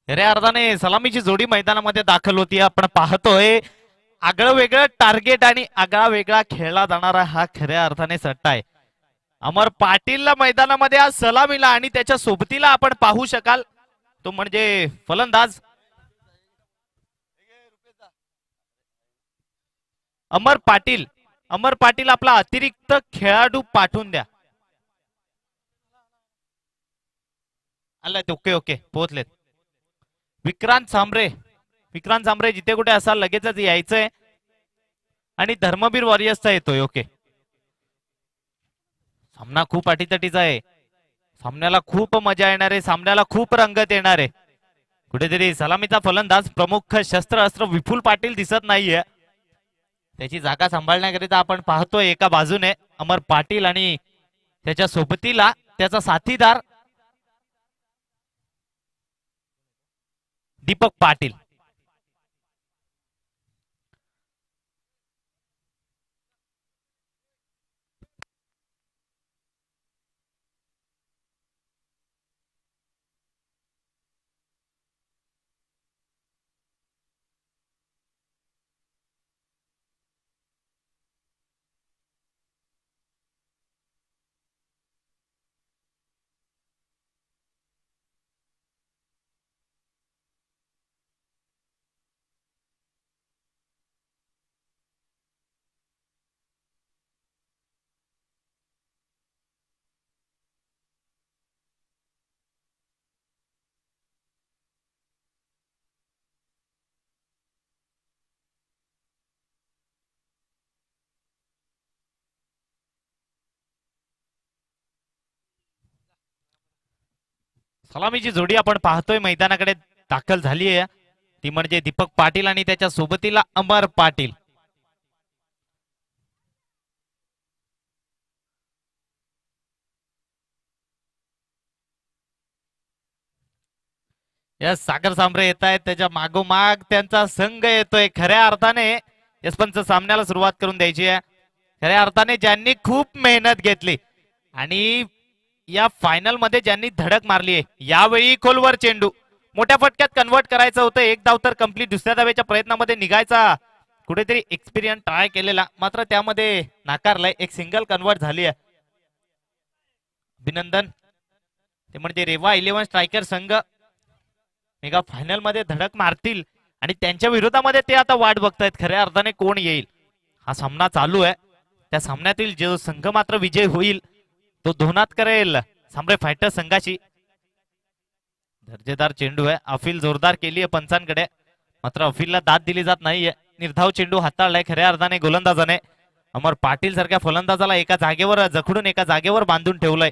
खऱ्या अर्थाने सलामीची जोडी मैदानामध्ये दाखल होती. आपण पाहतोय आगळं वेगळं टार्गेट आणि आगळा वेगळा खेळला जाणारा हा खऱ्या अर्थाने सट्टा आहे. अमर पाटीलला मैदानामध्ये आज सलामीला आणि त्याच्या सोबतीला आपण पाहू शकाल तो म्हणजे फलंदाज अमर पाटील. अमर पाटील आपला अतिरिक्त खेळाडू पाठवून द्या. आलाय ओके ओके पोहोचलेत. विक्रांत सांबरे. विक्रांत सांबरे जिथे कुठे असाल लगेचच यायचंय. आणि धर्मवीर वॉरियर्सचा येतोय. ओके सामना खूप अटीतटीचा आहे. सामन्याला खूप मजा येणार आहे. सामन्याला खूप रंगत येणार आहे. कुठेतरी सलामीचा फलंदाज प्रमुख शस्त्र अस्त्र विपुल पाटील दिसत नाहीये. त्याची जागा सांभाळण्याकरिता आपण पाहतोय एका बाजूने अमर पाटील आणि त्याच्या सोबतीला त्याचा साथीदार दीपक पाटील. सलामीची जोडी आपण पाहतोय मैदानाकडे दाखल झाली आहे. ती म्हणजे दीपक पाटील आणि त्याच्या सोबतीला अमर पाटील. या सागर सांबरे येत आहेत. त्याच्या मागोमाग त्यांचा संघ येतोय. खऱ्या अर्थाने यशपंच सामन्याला सुरुवात करून द्यायची आहे. खऱ्या अर्थाने ज्यांनी खूप मेहनत घेतली आणि या फायनल मध्ये ज्यांनी धडक मारली आहे. यावेळी खोलवर चेंडू मोठ्या फटक्यात कन्वर्ट करायचं होतं. एक धाव तर कंप्लीट दुसऱ्या धावेच्या प्रयत्नामध्ये निघायचा कुठेतरी एक्सपिरियन्स ट्राय केलेला मात्र त्यामध्ये नाकारलाय. एक सिंगल कन्वर्ट झाली आहे. अभिनंदन. ते म्हणजे रेवा 11 स्ट्रायकर संघ मेगा फायनल मध्ये धडक मारतील आणि त्यांच्या विरोधामध्ये ते आता वाट बघतायत खऱ्या अर्थाने कोण येईल. हा सामना चालू आहे. त्या सामन्यातील जो संघ मात्र विजय होईल तो धोनात करेल सांबरे फायटर संघाची. दर्जेदार चेंडू आहे. अफील जोरदार केली आहे पंचांकडे मात्र अफीलला दाद दिली जात नाहीये. निर्धाव चेंडू हाताळलाय खऱ्या अर्थाने गोलंदाजाने. अमर पाटील सारख्या फलंदाजाला एका जागेवर जखडून एका जागेवर बांधून ठेवलंय.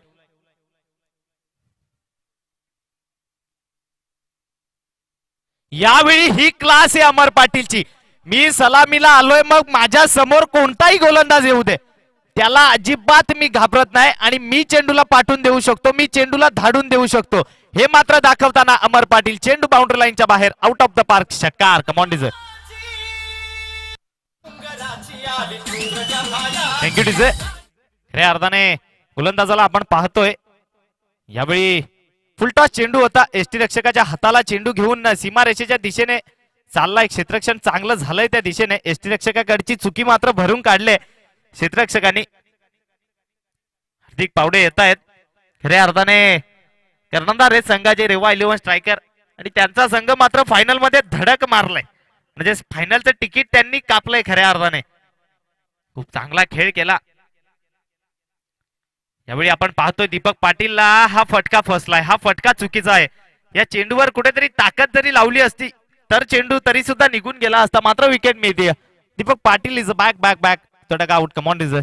यावेळी ही क्लास आहे अमर पाटीलची. मी सलामीला आलोय मग माझ्या समोर कोणताही गोलंदाज येऊ दे त्याला अजिबात मी घाबरत नाही आणि मी चेंडूला पाठवून देऊ शकतो. मी चेंडूला धाडून देऊ शकतो हे मात्र दाखवताना अमर पाटील. चेंडू बाउंड्री लाईनच्या बाहेर आउट ऑफ द पार्क. षटकार. Come on DJ. Thank you DJ. खऱ्या अर्थाने गोलंदाजाला आपण पाहतोय यावेळी फुलटॉस चेंडू होता. एसटी रक्षकाच्या हाताला चेंडू घेऊन सीमारेषेच्या दिशेने चाललाय. क्षेत्ररक्षण चांगलं झालंय त्या दिशेने. एसटी रक्षकाकडची चुकी मात्र भरून काढले क्षेत्ररक्षकांनी. हार्दिक पावडे येत आहेत. खऱ्या अर्थाने कर्णधार हे संघाचे रेवा 11 स्ट्रायकर आणि त्यांचा संघ मात्र फायनल मध्ये धडक मारलाय म्हणजे फायनलचं तिकीट त्यांनी कापलंय. खऱ्या अर्थाने खूप चांगला खेळ केला. यावेळी आपण पाहतोय दीपक पाटीलला हा फटका फसलाय. हा फटका चुकीचा आहे. या चेंडूवर कुठेतरी ताकद जरी लावली असती तर चेंडू तरी सुद्धा निघून गेला असता मात्र विकेट मिळते. Deepak Patil is back back back. तडका out. Come on is.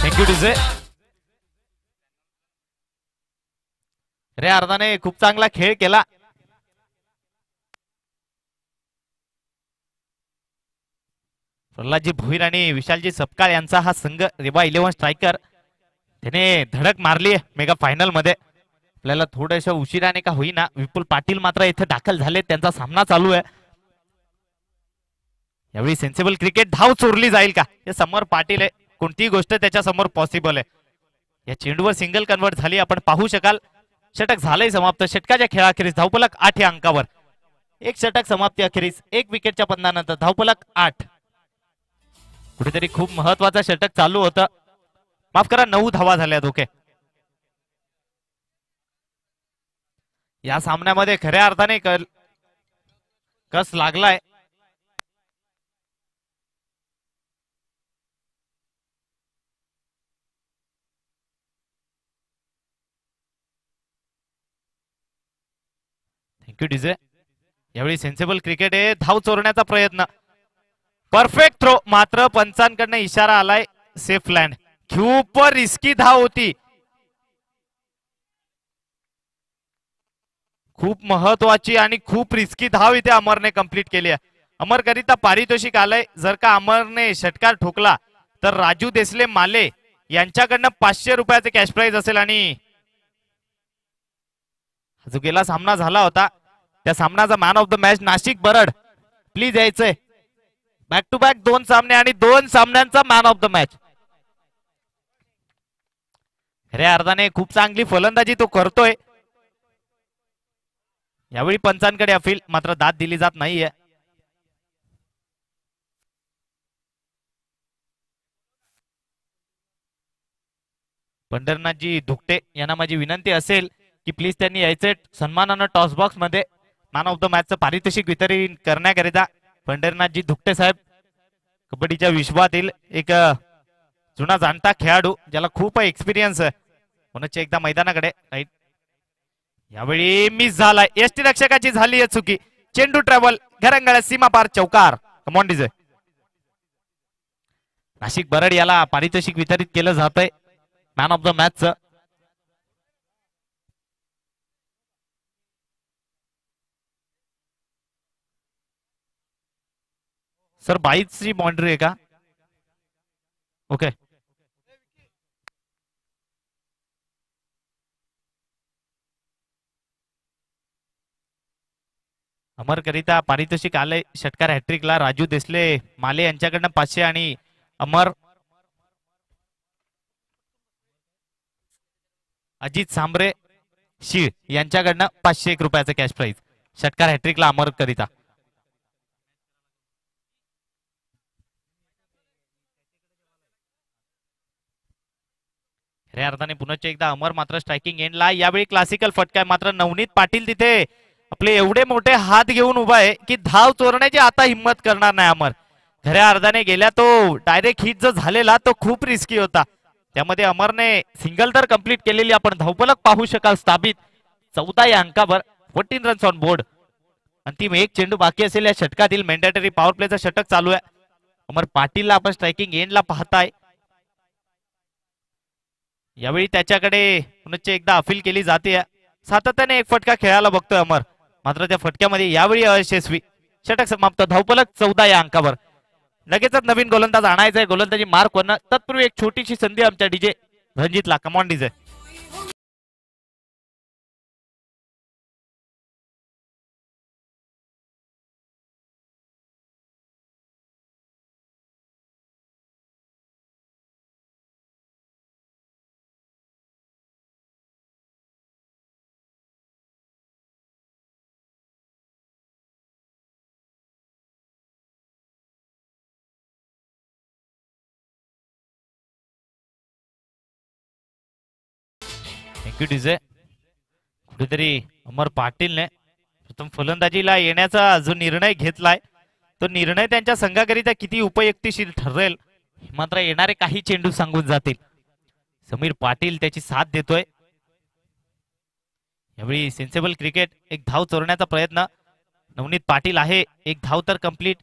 Thank you DJ. रे अर्धाने खूप चांगला खेळ केला. प्रल्हादजी भोईर आणि विशालजी सपकाळ यांचा हा संघ रेवा 11 स्ट्रायकर त्याने धडक मारली मेगा फायनल मध्ये. आपल्याला थोड्याशा उशिराने का होईना विपुल पाटील मात्र इथे दाखल झाले, त्यांचा सामना चालू आहे. यावेळी सेन्सिबल क्रिकेट धाव चोरली जाईल का, हे समोर पाटील आहे, कोणतीही गोष्ट त्याच्या समोर पॉसिबल आहे. या चेंडूवर सिंगल कन्वर्ट झाली, आपण पाहू शकाल. षटक झालंय समाप्त. षटकाच्या खेळाखेरीस धावफलक 8 या अंकावर. एक षटक समाप्ती अखेरीस 1 विकेटच्या पतनानंतर धावफलक 8. कुठेतरी खूप महत्वाचं षटक चालू होतं. माफ करा, 9 धावा झाल्या. ओके, या सामन्यामध्ये खऱ्या अर्थाने कस लागलाय. Thank you DJ. यावेळी सेन्सिबल क्रिकेट आहे, धाव चोरण्याचा प्रयत्न, परफेक्ट थ्रो, मात्र पंचांकडनं इशारा आलाय सेफ लँड. खूप रिस्की धाव होती, खूप महत्वाची आणि खूप रिस्की धाव इथे अमरने कंप्लीट केली आहे. अमर करिता पारितोषिक आलंय. जर का अमरने षटकार ठोकला तर राजू देसले माले यांच्याकडनं 500 रुपयाचे कॅश प्राइज असेल. आणि जो गेला सामना झाला होता त्या सामन्याचा man of the match Nashik बरड. प्लीज यायचंय. बॅक टू बॅक 2 सामने आणि 2 सामन्यांचा मॅन ऑफ द मॅच. खऱ्या अर्थाने खूप चांगली फलंदाजी तो करतोय. यावेळी पंचांकडे अपील, मात्र दाद दिली जात नाहीये. पंढरनाथजी धुकटे यांना माझी विनंती असेल की प्लीज त्यांनी यायचे सन्मानानं टॉस बॉक्स मध्ये मॅन ऑफ द मॅचचं पारितोषिक वितरित करण्याकरिता. पंढरनाथजी धुकटे साहेब कबड्डीच्या विश्वातील एक जुना जाणता खेळाडू, ज्याला खूप एक्सपिरियन्स आहे. पुन्हा एकदा मैदानाकडे राईट. यावेळी मिस झालाय, एसटी रक्षकाची झाली आहे चुकी. चेंडू ट्रॅव्हल घरंगळ्या सीमा पार चौकार. Come on DJ. नाशिक बरड याला पारितोषिक वितरित केलं जातंय मॅन ऑफ द मॅचचं. सर 22 ची बाउंड्री आहे का? ओके, अमर करिता पारितोषिक आलंय षटकार हॅट्रिकला. राजू देसले माले यांच्याकडनं 500 आणि अमर अजित सांबरे शीळ यांच्याकडनं 501 रुपयाचं कॅश प्राइज. षटकार हॅट्रिकला अमर करिता. खऱ्या अर्थाने पुन्हा एकदा अमर मात्र स्ट्रायकिंग एंडला. यावेळी क्लासिकल फटका, मात्र नवनीत पाटील तिथे आपले एवढे मोठे हात घेऊन उभा आहे की धाव चोरण्याची आता हिंमत करणार नाही अमर. खऱ्या अर्थाने गेल्या तो डायरेक्ट हिट जो झालेला तो खूप रिस्की होता. त्यामध्ये अमरने सिंगल तर कंप्लीट केलेली आपण धावफलक पाहू शकाल स्थापित 14 या अंकावर. 14 रन्स ऑन बोर्ड. अंतिम 1 चेंडू बाकी असेल या षटकातील. मॅन्डेटरी पॉवर प्लेचा षटक चालू आहे. अमर पाटीलला आपण स्ट्रायकिंग एंडला पाहताय. यावेळी त्याच्याकडे पुन्हा एकदा अपील केली जाते. सातत्याने एक फटका खेळायला बघतोय अमर, मात्र त्या फटक्यामध्ये यावेळी अयशस्वी. षटक समाप्त. धावफलक 14 या अंकावर. लगेचच नवीन गोलंदाज आणायचा आहे. गोलंदाजी मार्क वरनं. तत्पूर्वी एक छोटीशी संधी आमच्या डीजे रणजितला. Come on DJ. Thank you DJ. कुठेतरी अमर पाटीलने प्रथम फलंदाजीला येण्याचा जो निर्णय घेतलाय तो निर्णय त्यांच्या संघाकरिता किती उपयुक्तशीर ठरेल मात्र येणारे काही चेंडू सांगून जातील. समीर पाटील त्याची साथ देतोय. यावेळी सेन्सेबल क्रिकेट एक धाव चोरण्याचा प्रयत्न. नवनीत पाटील आहे, एक धाव तर कंप्लीट.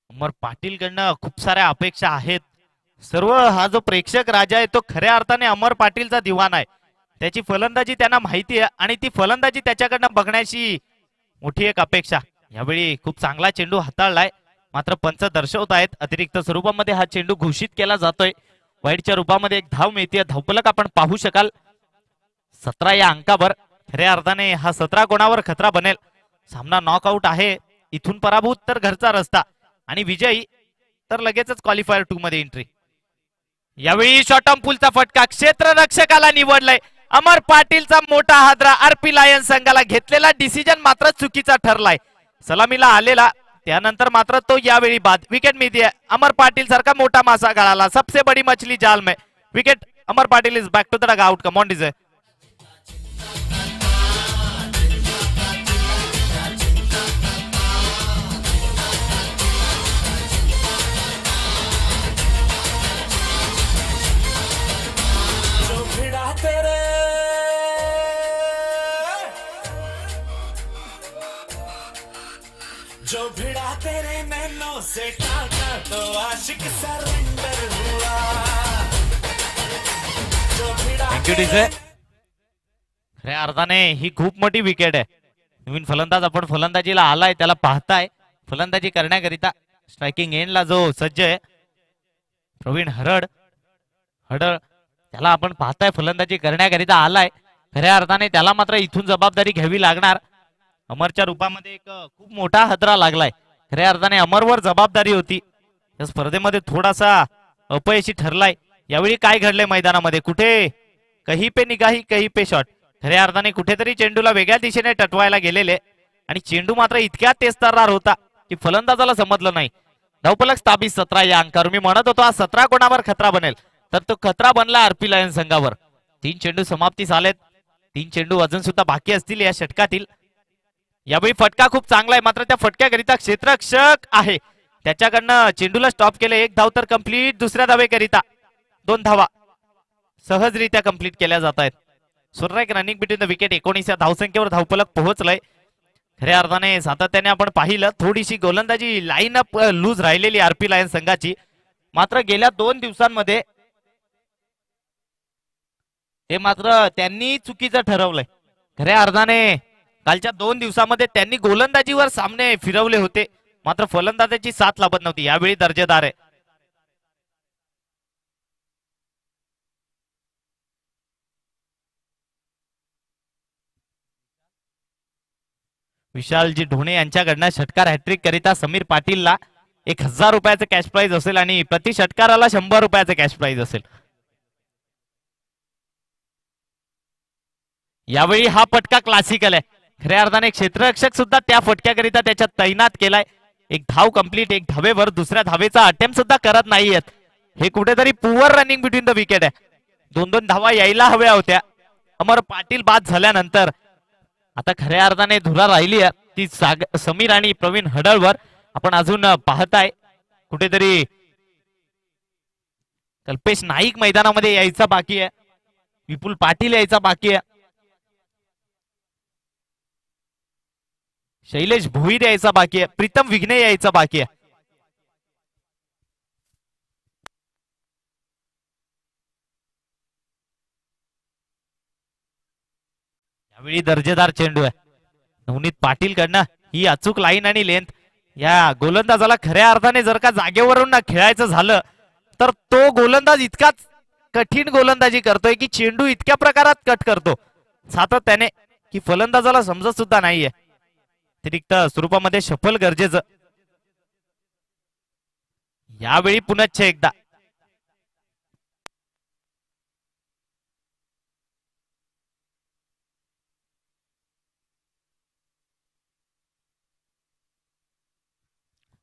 अमर पाटील कडनं खूप साऱ्या अपेक्षा आहेत. सर्व हा जो प्रेक्षक राजा आहे तो खऱ्या अर्थाने अमर पाटीलचा दिवाण आहे. त्याची फलंदाजी त्यांना माहिती आहे आणि ती फलंदाजी त्याच्याकडनं बघण्याची मोठी एक अपेक्षा. यावेळी खूप चांगला चेंडू हाताळलाय, मात्र पंच दर्शवत आहेत अतिरिक्त स्वरूपामध्ये हा चेंडू घोषित केला जातोय. वाईडच्या रूपामध्ये एक धाव मिळते, धावफलक आपण पाहू शकाल 17 या अंकावर. खऱ्या अर्थाने हा 17 कोणावर खतरा बनेल. सामना नॉकआउट आहे, इथून पराभूत तर घरचा रस्ता आणि विजयी तर लगेचच क्वालिफायर 2 मध्ये एंट्री. यावेळी शॉर्ट पुलचा फटका क्षेत्ररक्षकाला निवडलाय. अमर पाटीलचा मोठा हादरा. आरपी लायन्स संघाला घेतलेला डिसिजन मात्र चुकीचा ठरलाय. सलामीला आलेला त्यानंतर मात्र तो यावेळी बाद. विकेट मिळते. अमर पाटील सारखा मोठा मासा गळाला. सबसे बड़ी मछली जाल में. Wicket. Amar Patil is back to the dugout. Come on DJ. जो भिड़ा तेरे नैनों से टाका तो आशिक सरेंडर हुआ. जो भिड़ा थँक्यू डीजे. खऱ्या अर्थाने ही खूप मोठी विकेट आहे. नवीन फलंदाज आपण फलंदाजीला आलाय, त्याला पाहताय फलंदाजी करण्याकरिता स्ट्रायकिंग एंडला जो सज्ज आहे प्रवीण हडळ, त्याला आपण पाहताय फलंदाजी करण्याकरिता आलाय. खऱ्या अर्थाने त्याला मात्र इथून जबाबदारी घ्यावी लागणार. अमरच्या रूपामध्ये एक खूप मोठा हादरा लागलाय. खऱ्या अर्थाने अमरवर जबाबदारी होती. या स्पर्धेमध्ये थोडासा अपयशी ठरलाय. यावेळी काय घडलंय मैदानामध्ये, कुठे कही पे निगाही कही पे शॉट. खऱ्या अर्थाने कुठेतरी चेंडूला वेगळ्या दिशेने टटवायला गेलेले आणि चेंडू मात्र इतक्या तेजतर्रार होता की फलंदाजाला समजलं नाही. धावफलक स्थापित 17 या अंकावर. मी म्हणत होतो हा 17 कोणावर खतरा बनेल, तर तो खतरा बनला आरपी लायन्स संघावर. 3 चेंडू समाप्तीस आलेत. 3 चेंडू अजून सुद्धा बाकी असतील या षटकातील. यावेळी फटका खूप चांगला आहे, मात्र त्या फटक्याकरिता क्षेत्ररक्षक आहे, त्याच्याकडनं चेंडूला स्टॉप केले. 1 धाव तर कंप्लीट. दुसऱ्या धावेकरिता 2 धावा सहजरित्या कंप्लीट केल्या जात आहेत. सुरराईक रनिंग बिटवीन द विकेट. 19 या धावसंख्येवर धावफलक पोहोचलंय. खऱ्या अर्थाने सातत्याने आपण पाहिलं थोडीशी गोलंदाजी लाईन अप लूज राहिलेली आरपी लायन्स संघाची. मात्र गेल्या 2 दिवसांमध्ये ते मात्र त्यांनी चुकीचं ठरवलंय. खऱ्या अर्थाने कालच्या 2 दिवसामध्ये त्यांनी गोलंदाजीवर सामने फिरवले होते, मात्र फलंदाजाची साथ लाभत नव्हती. यावेळी दर्जेदार आहे. विशालजी ढोणे यांच्याकडनं षटकार हॅट्रिक करिता समीर पाटीलला 1000 रुपयाचं कॅश प्राइज असेल आणि प्रति षटकाराला 100 रुपयाचं कॅश प्राइज असेल. यावेळी हा फटका क्लासिकल आहे. खऱ्या अर्थाने क्षेत्ररक्षक सुद्धा त्या फटक्याकरिता त्याच्यात तैनात केलाय. 1 धाव कंप्लीट. 1 धावेवर दुसऱ्या धावेचा अटेम्प्ट सुद्धा करत नाहीयेत. हे कुठेतरी poor running between the wicket आहे. 2-2 धावा यायला हव्या होत्या. अमर पाटील बाद झाल्यानंतर आता खऱ्या अर्थाने धुरा राहिली आहे ती समीर आणि प्रवीण हडळवर. आपण अजून पाहताय कुठेतरी कल्पेश नाईक मैदानामध्ये यायचा बाकी आहे, विपुल पाटील यायचा बाकी आहे, शैलेश भोईर यायचा बाकी आहे, प्रीतम विघ्ने यायचा बाकी आहे. यावेळी दर्जेदार चेंडू आहे नवनीत पाटील कडनं. ही अचूक लाईन आणि लेंथ. या गोलंदाजाला खऱ्या अर्थाने जर का जागेवरून खेळायचं झालं तर तो गोलंदाज इतकाच कठीण गोलंदाजी करतोय की चेंडू इतक्या प्रकारात कट करतो सातत्याने की फलंदाजाला समजत सुद्धा नाहीये. अतिरिक्त स्वरूपामध्ये शफल गरजेचं. यावेळी पुनश्च एकदा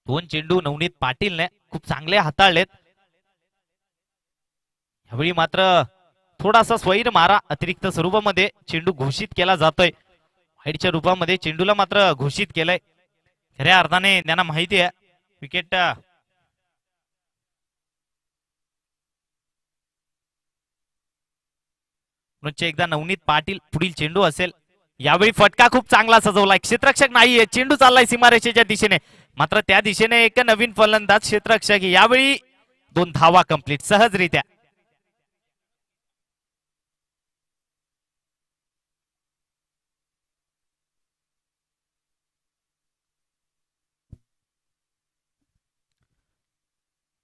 दोन चेंडू नवनीत पाटीलने खूप चांगले हाताळलेत. यावेळी मात्र थोडासा स्वैर मारा अतिरिक्त स्वरूपामध्ये चेंडू घोषित केला जातोय. वाईडच्या रूपामध्ये चेंडूला मात्र घोषित केलंय. खऱ्या अर्थाने त्यांना माहिती आहे विकेट एकदा नवनीत पाटील पुढील चेंडू असेल. यावेळी फटका खूप चांगला सजवलाय. क्षेत्ररक्षक नाहीये, चेंडू चाललाय सीमारेषेच्या दिशेने, मात्र त्या दिशेने एक नवीन फलंदाज क्षेत्ररक्षक. यावेळी 2 धावा कंप्लीट सहजरित्या.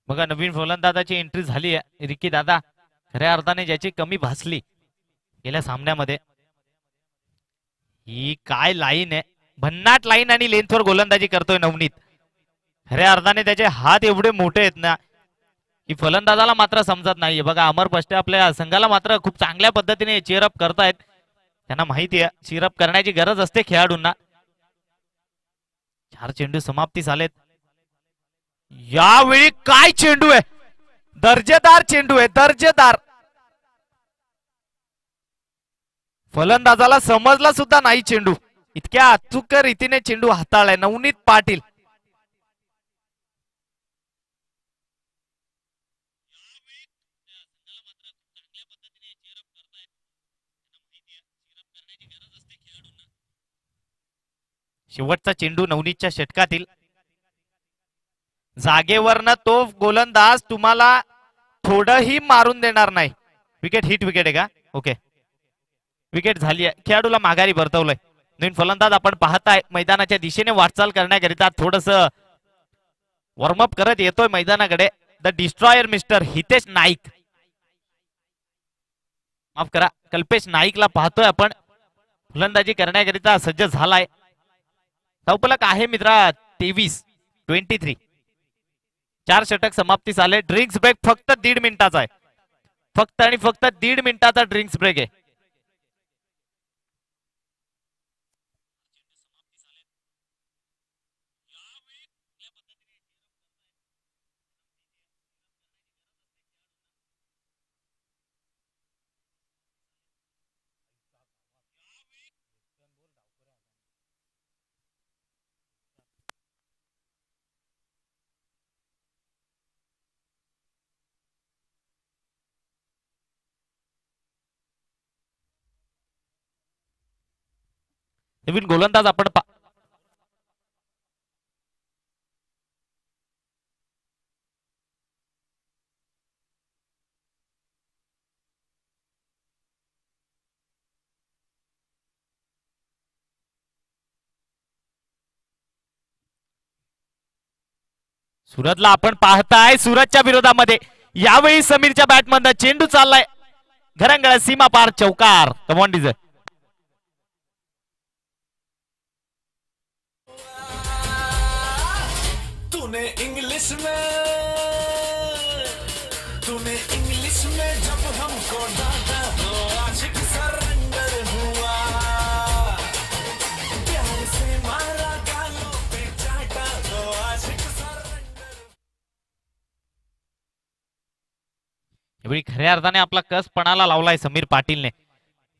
बघा नवीन फलंदाजाची एंट्री झाली आहे रिकी दादा, खऱ्या अर्थाने ज्याची कमी भासली गेल्या सामन्यामध्ये. ही काय लाईन आहे, भन्नाट लाईन आणि लेंथवर गोलंदाजी करतोय नवनीत. खऱ्या अर्थाने त्याचे हात एवढे मोठे आहेत ना की फलंदाजाला मात्र समजत नाहीये. बघा अमर पष्टे आपल्या संघाला मात्र खूप चांगल्या पद्धतीने चीअरअप करतायत. त्यांना माहिती आहे चीअरअप करण्याची गरज असते खेळाडूंना. 4 चेंडू समाप्तीस आलेत. यावेळी काय चेंडू आहे, दर्जेदार चेंडू आहे, दर्जेदार. फलंदाजाला समजला सुद्धा नाही चेंडू, इतक्या अचूक रीतीने चेंडू हाताळलाय नवनीत पाटील. शेवटचा चेंडू नवनीतच्या षटकातील. जागेवरनं तो गोलंदाज तुम्हाला थोडंही मारून देणार नाही. विकेट हिट विकेट आहे का? ओके, विकेट झाली आहे. खेळाडूला माघारी परतवलंय. नवीन फलंदाज आपण पाहताय मैदानाच्या दिशेने वाटचाल करण्याकरिता थोडस वॉर्मअप करत येतोय मैदानाकडे. The destroyer mister Hitesh Naik, माफ करा कल्पेश नाईकला पाहतोय आपण. फलंदाजी करण्याकरिता सज्ज झालाय. धावफलक आहे मित्रा 23. 4 षटक समाप्तीस आले. ड्रिंक्स ब्रेक फक्त 1.5 मिनिटाचा आहे. फक्त आणि फक्त 1.5 मिनिटाचा ड्रिंक्स ब्रेक आहे. नवीन गोलंदाज आपण सुरतला आपण पाहताय. सुरतच्या विरोधामध्ये यावेळी समीरच्या बॅटमधनं चेंडू चाललाय घरंगळा सीमा पार चौकार. कमॉन डिझर. तूने इंग्लिश में जब हमको डांटा तो आशिक सरेंडर हुआ, प्यार से मारा गालों पे चाटा तो आशिक सरेंडर. यावेळी खऱ्या अर्थाने आपला कस पणाला लावलाय समीर पाटीलने.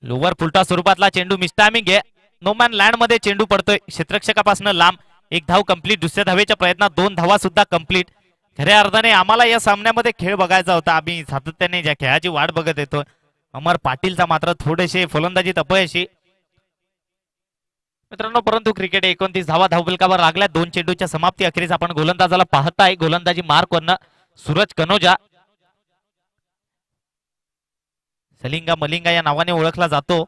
लोवर फुलटा स्वरूपातला चेंडू मिसटायमिंग आहे. नोमॅन लँड मध्ये चेंडू पडतोय क्षेत्ररक्षकापासून लांब. 1 धाव कंप्लीट. दुसऱ्या धावेच्या प्रयत्नात 2 धावा सुद्धा कंप्लीट. खऱ्या अर्थाने आम्हाला या सामन्यामध्ये खेळ बघायचा होता. आम्ही सातत्याने ज्या खेळाची वाट बघत येतो. अमर पाटीलचा मात्र थोडेसे फलंदाजीत अपयशी मित्रांनो. परंतु क्रिकेट 29 धावा धावफलकावर लागल्या. 2 चेंडूच्या समाप्ती अखेरीस आपण गोलंदाजाला पाहताय. गोलंदाजी मार्क 1 सूरज कनोजा. सलिंगा मलिंगा या नावाने ओळखला जातो.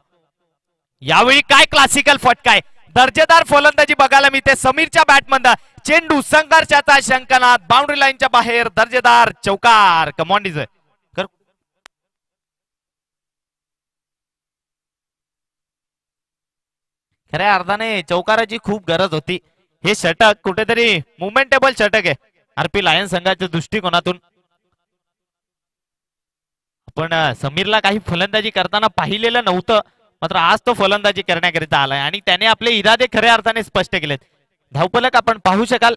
यावेळी काय क्लासिकल फटकाय, दर्जेदार फलंदाजी बघायला मिळते समीरच्या बॅटमधनं. चेंडू संघर्षाचा शंकनाथ बाउंड्री लाईनच्या बाहेर. दर्जेदार चौकार. कमॉन डिझर. खऱ्या अर्थाने चौकाराची खूप गरज होती. हे षटक कुठेतरी मुवमेंटेबल षटक आहे आरपी लायन्स संघाच्या दृष्टिकोनातून. पण समीरला काही फलंदाजी करताना पाहिलेलं नव्हतं, मात्र आज तो फलंदाजी करण्याकरिता आलाय आणि त्याने आपले इरादे खऱ्या अर्थाने स्पष्ट केलेत. धावफलक आपण पाहू शकाल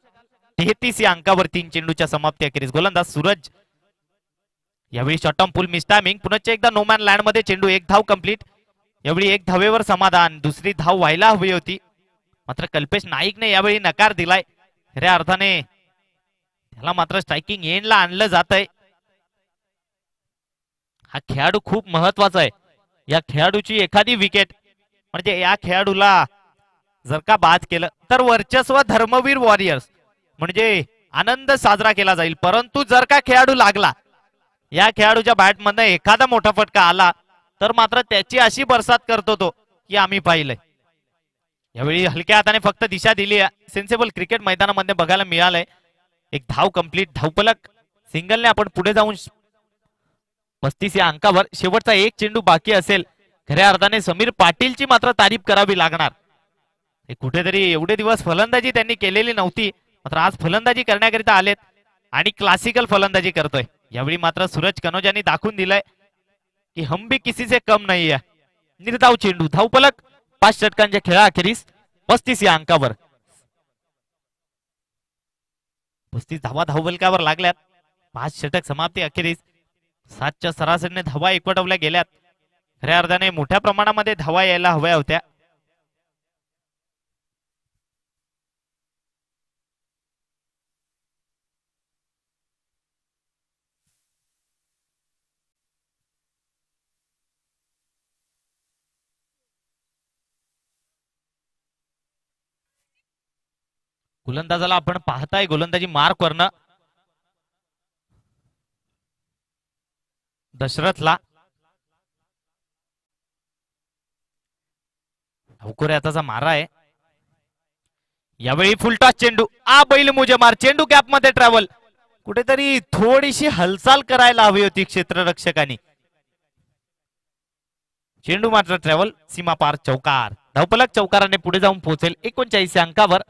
33 या अंकावर. 3 चेंडूच्या समाप्ती अखेरीस गोलंदाज सूरज. यावेळी short on pull miss timing. पुन्हा एकदा नोमॅन लँड मध्ये चेंडू. 1 धाव कंप्लीट. यावेळी 1 धावेवर समाधान. दुसरी धाव व्हायला हवी होती, मात्र कल्पेश नाईकने यावेळी नकार दिलाय. खऱ्या अर्थाने त्याला मात्र स्ट्रायकिंग एंडला आणलं जात आहे. हा खेळाडू खूप महत्वाचा आहे. या खेळाडूची एखादी विकेट म्हणजे या खेळाडूला जर का बाद केलं तर वर्चस्व धर्मवीर वॉरियर्स म्हणजे आनंद साजरा केला जाईल. परंतु जर का खेळाडू लागला, या खेळाडूच्या बॅटमधनं एखादा मोठा फटका आला तर मात्र त्याची अशी बरसात करतो तो की आम्ही पाहिलंय. यावेळी हलक्या हाताने फक्त दिशा दिली. सेन्सेबल क्रिकेट मैदानामध्ये बघायला मिळालंय. 1 धाव कंप्लीट. धावफलक सिंगलने आपण पुढे जाऊन 35 या अंकावर शेवटचा एक चेंडू बाकी असेल. खऱ्या अर्थाने समीर पाटीलची मात्र तारीफ करावी लागणार. कुठेतरी एवढे दिवस फलंदाजी त्यांनी केलेली नव्हती, मात्र आज फलंदाजी करण्याकरिता आलेत आणि क्लासिकल फलंदाजी करतोय. यावेळी मात्र सूरज कनोजांनी दाखवून दिलंय की हम भी किसी से कम नाही आहे. निर्धाव चेंडू, धावपलक 5 षटकांच्या खेळाअखेरीस 35 या अंकावर. 35 धावा धावपलकावर लागल्यात. 5 षटक समाप्ती अखेरीस 7च्या सरासरीने धावा एकवटवल्या गेल्यात. खऱ्या अर्थाने मोठ्या प्रमाणामध्ये धावा यायला हव्या होत्या. गोलंदाजाला आपण पाहताय गोलंदाजी मार्क वरनं दशरथला. अवकोऱ्याचा मारा आहे. यावेळी फुलटॉस चेंडू, आ बैल मुझे मार. चेंडू गॅप मध्ये ट्रॅव्हल. कुठेतरी थोडीशी हालचाल करायला हवी होती क्षेत्ररक्षकांनी. चेंडू मात्र ट्रॅव्हल, सीमा पार, चौकार. धावपलक चौकाराने पुढे जाऊन पोहोचेल 39 या अंकावर.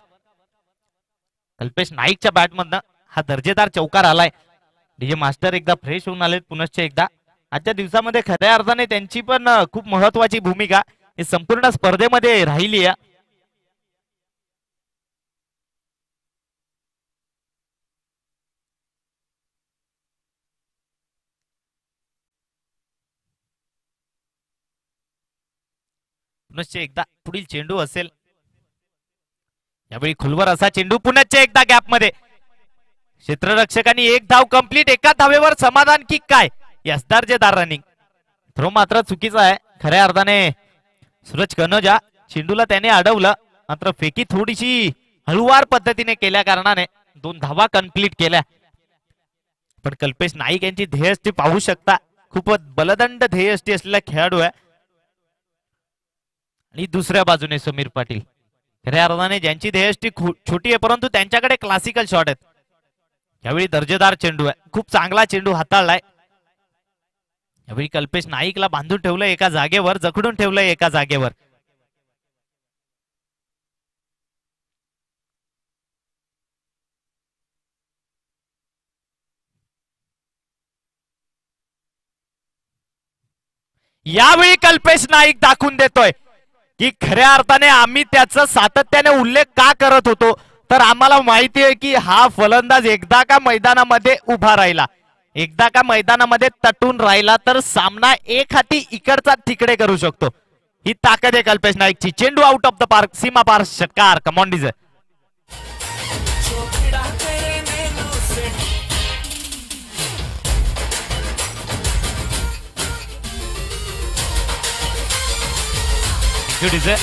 कल्पेश नाईकच्या बॅटमधनं हा दर्जेदार चौकार आलाय. डीजे मास्टर एकदा फ्रेश होऊन आलेत पुनश्च एकदा. आजच्या दिवसामध्ये खऱ्या अर्थाने त्यांची पण खूप महत्वाची भूमिका ही संपूर्ण स्पर्धेमध्ये राहिली आहे. पुनश्च एकदा पुढील चेंडू असेल. यावेळी खुलवर असा चेंडू, पुनश्च एकदा गॅप मध्ये. क्षेत्ररक्षकांनी एक धाव कंप्लीट. एका धावेवर समाधान की काय. यस, दर्जेदार रनिंग. थ्रो मात्र चुकीचा आहे. खऱ्या अर्थाने सूरज कनोजा चेंडूला त्याने अडवलं, मात्र फेकी थोडीशी हळुवार पद्धतीने केल्या कारणाने 2 धावा कंप्लीट केल्या. पण कल्पेश नाईक यांची ध्येयष्टी पाहू शकता. खूपच बलदंड ध्येयष्टी असलेला खेळाडू आहे. आणि दुसऱ्या बाजूने समीर पाटील, खऱ्या अर्थाने ज्यांची ध्येयष्टी छोटी आहे परंतु त्यांच्याकडे क्लासिकल शॉट आहेत. यावेळी दर्जेदार चेंडू आहे. खूप चांगला चेंडू हाताळलाय. यावेळी कल्पेश नाईकला बांधून ठेवलं एका जागेवर, जखडून ठेवलंय एका जागेवर. यावेळी कल्पेश नाईक दाखवून देतोय की खऱ्या अर्थाने आम्ही त्याचा सातत्याने उल्लेख का करत होतो, तर आम्हाला माहिती आहे की हा फलंदाज एकदा का मैदानामध्ये उभा राहिला, एकदा का मैदानामध्ये तटून राहिला तर सामना एक हाती इकडचा तिकडे करू शकतो. ही ताकद आहे कल्पेश नाईकची. चेंडू आउट ऑफ द पार्क, सीमा पार, षटकार. Come on DJ. डीजे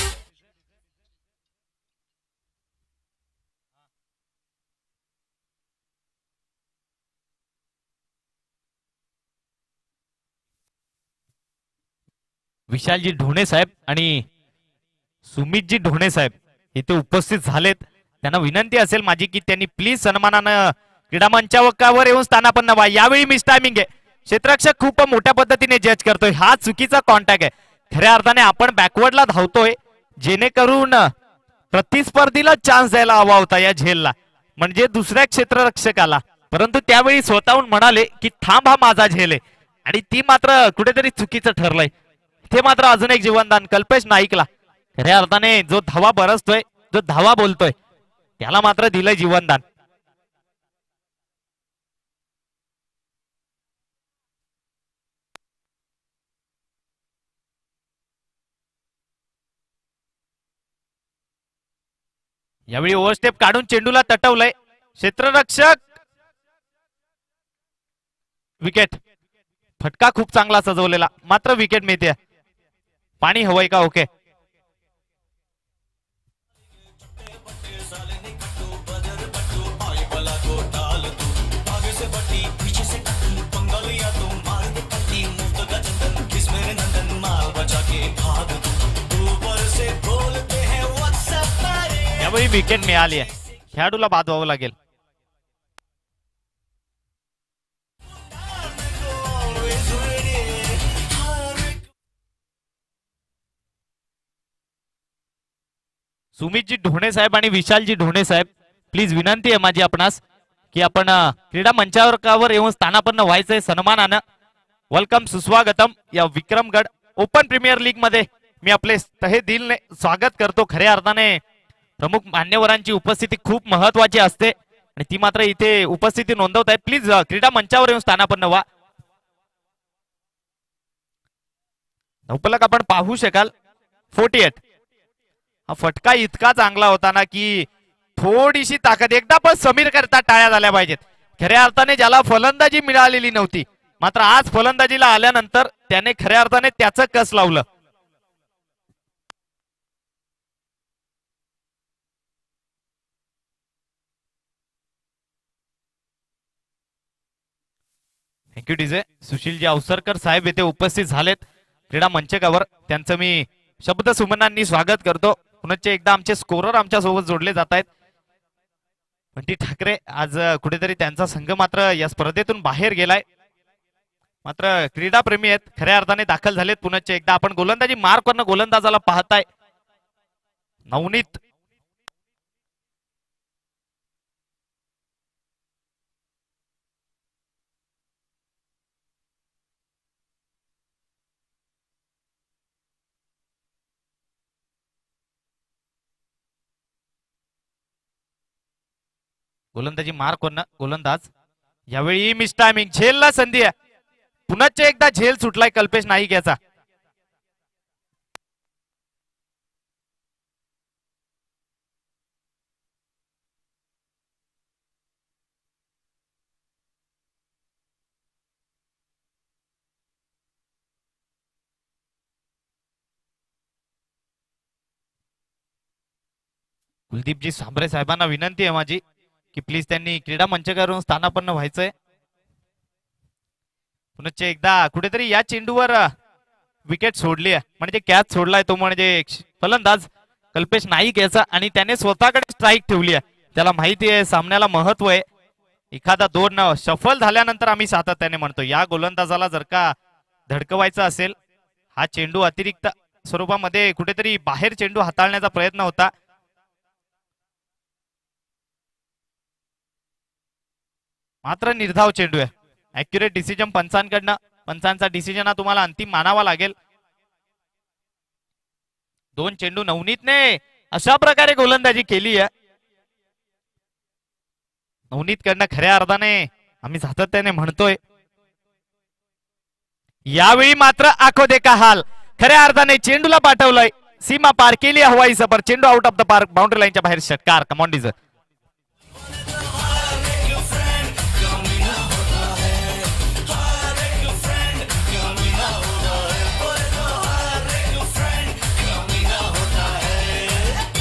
विशालजी ढोणे साहेब आणि सुमितजी ढोणे साहेब इथे उपस्थित झालेत. त्यांना विनंती असेल माझी की त्यांनी प्लीज सन्मानानं क्रीडा मंचावर येऊन स्थानापन्न व्हा. यावेळी मिस टायमिंग आहे. क्षेत्ररक्षक खूप मोठ्या पद्धतीने जज करतोय. हा चुकीचा कॉन्टॅक्ट आहे. खऱ्या अर्थाने आपण बॅकवर्डला धावतोय जेणेकरून प्रतिस्पर्धीला चान्स द्यायला हवा होता या झेलला, म्हणजे दुसऱ्या क्षेत्ररक्षकाला. परंतु त्यावेळी स्वतःहून म्हणाले की थांब, हा माझा झेल आहे, आणि ती मात्र कुठेतरी चुकीचं ठरलंय. ते मात्र अजून एक जीवनदान कल्पेश नाईकला. खऱ्या अर्थाने जो धावा बरसतोय, जो धावा बोलतोय, त्याला मात्र दिलंय जीवनदान. यावेळी ओव्हरस्टेप काढून चेंडूला तटवलंय क्षेत्ररक्षक. विकेट. फटका खूप चांगला सजवलेला, मात्र विकेट मिळते. पाणी हवंय का? ओके. यावेळी विकेट मिळाली आहे. खेळाडूला बाद व्हावं लागेल. सुमितजी ढोणे साहेब आणि विशालजी ढोणे साहेब, प्लीज विनंती आहे माझी आपणास की आपण क्रीडा मंचावर येऊन स्थानापन्न व्हायचंय सन्मानानं. वेलकम, सुस्वागतम या विक्रमगड ओपन प्रीमियर लीग मध्ये मी आपले तहे दिलने स्वागत करतो. खऱ्या अर्थाने प्रमुख मान्यवरांची उपस्थिती खूप महत्वाची असते आणि ती मात्र इथे उपस्थिती नोंदवत आहे. प्लीज क्रीडा मंचावर येऊन स्थानापन्न व्हा. नौपलक आपण पाहू शकाल 48. हा फटका इतका चांगला होता ना की थोडीशी ताकद, एकदा पण समीर करता टाळ्या झाल्या पाहिजेत. खऱ्या अर्थाने ज्याला फलंदाजी मिळालेली नव्हती, मात्र आज फलंदाजीला आल्यानंतर त्याने खऱ्या अर्थाने त्याचं कस लावलं. Thank you DJ. सुशीलजी अवसरकर साहेब येथे उपस्थित झालेत क्रीडा मंचकावर, त्यांचं मी शब्द सुमनांनी स्वागत करतो. पुनश्च एकदा आमचे स्कोरर आमच्या सोबत जोडले जात आहेत. बंटी ठाकरे आज कुठेतरी त्यांचा संघ मात्र या स्पर्धेतून बाहेर गेलाय, मात्र क्रीडा प्रेमी आहेत, खऱ्या अर्थाने दाखल झालेत. पुनश्च एकदा आपण गोलंदाजी मार्क करणं गोलंदाजाला पाहताय. नवनीत गोलंदाजी मार्क करणं गोलंदाज यावेळी मिस टायमिंग, झेलला संधी आहे. पुनश्च एकदा झेल सुटलाय कल्पेश नाईक याचा. कुलदीपजी सांबरे साहेबांना विनंती आहे माझी की प्लीज त्यांनी क्रीडा मंचकावरून स्थानापन्न व्हायचंय. पुनश्च एकदा कुठेतरी या चेंडूवर विकेट सोडली आहे, म्हणजे कॅच सोडलाय तो म्हणजे फलंदाज कल्पेश नाईक याचा, आणि त्याने स्वतःकडे स्ट्राईक ठेवली आहे. त्याला माहिती आहे सामन्याला महत्व आहे. एखादा 2 सफल झाल्यानंतर आम्ही सातत्याने म्हणतो या गोलंदाजाला जर का धडकवायचा असेल, हा चेंडू अतिरिक्त स्वरूपामध्ये कुठेतरी बाहेर चेंडू हाताळण्याचा प्रयत्न होता. मात्र निर्धाव चेंडू आहे. ऍक्युरेट डिसिजन पंचांकडनं, पंचांचा डिसिजन हा तुम्हाला अंतिम मानावा लागेल. 2 चेंडू नवनीतने अशा प्रकारे गोलंदाजी केली आहे. नवनीत कडनं खऱ्या अर्थाने आम्ही सातत्याने म्हणतोय यावेळी मात्र आखो दे का हाल, खऱ्या अर्थाने चेंडूला पाठवलंय, सीमा पार केली हवाई सफर, चेंडू out of the park, boundary लाईनच्या बाहेर षटकार. Come on DJ.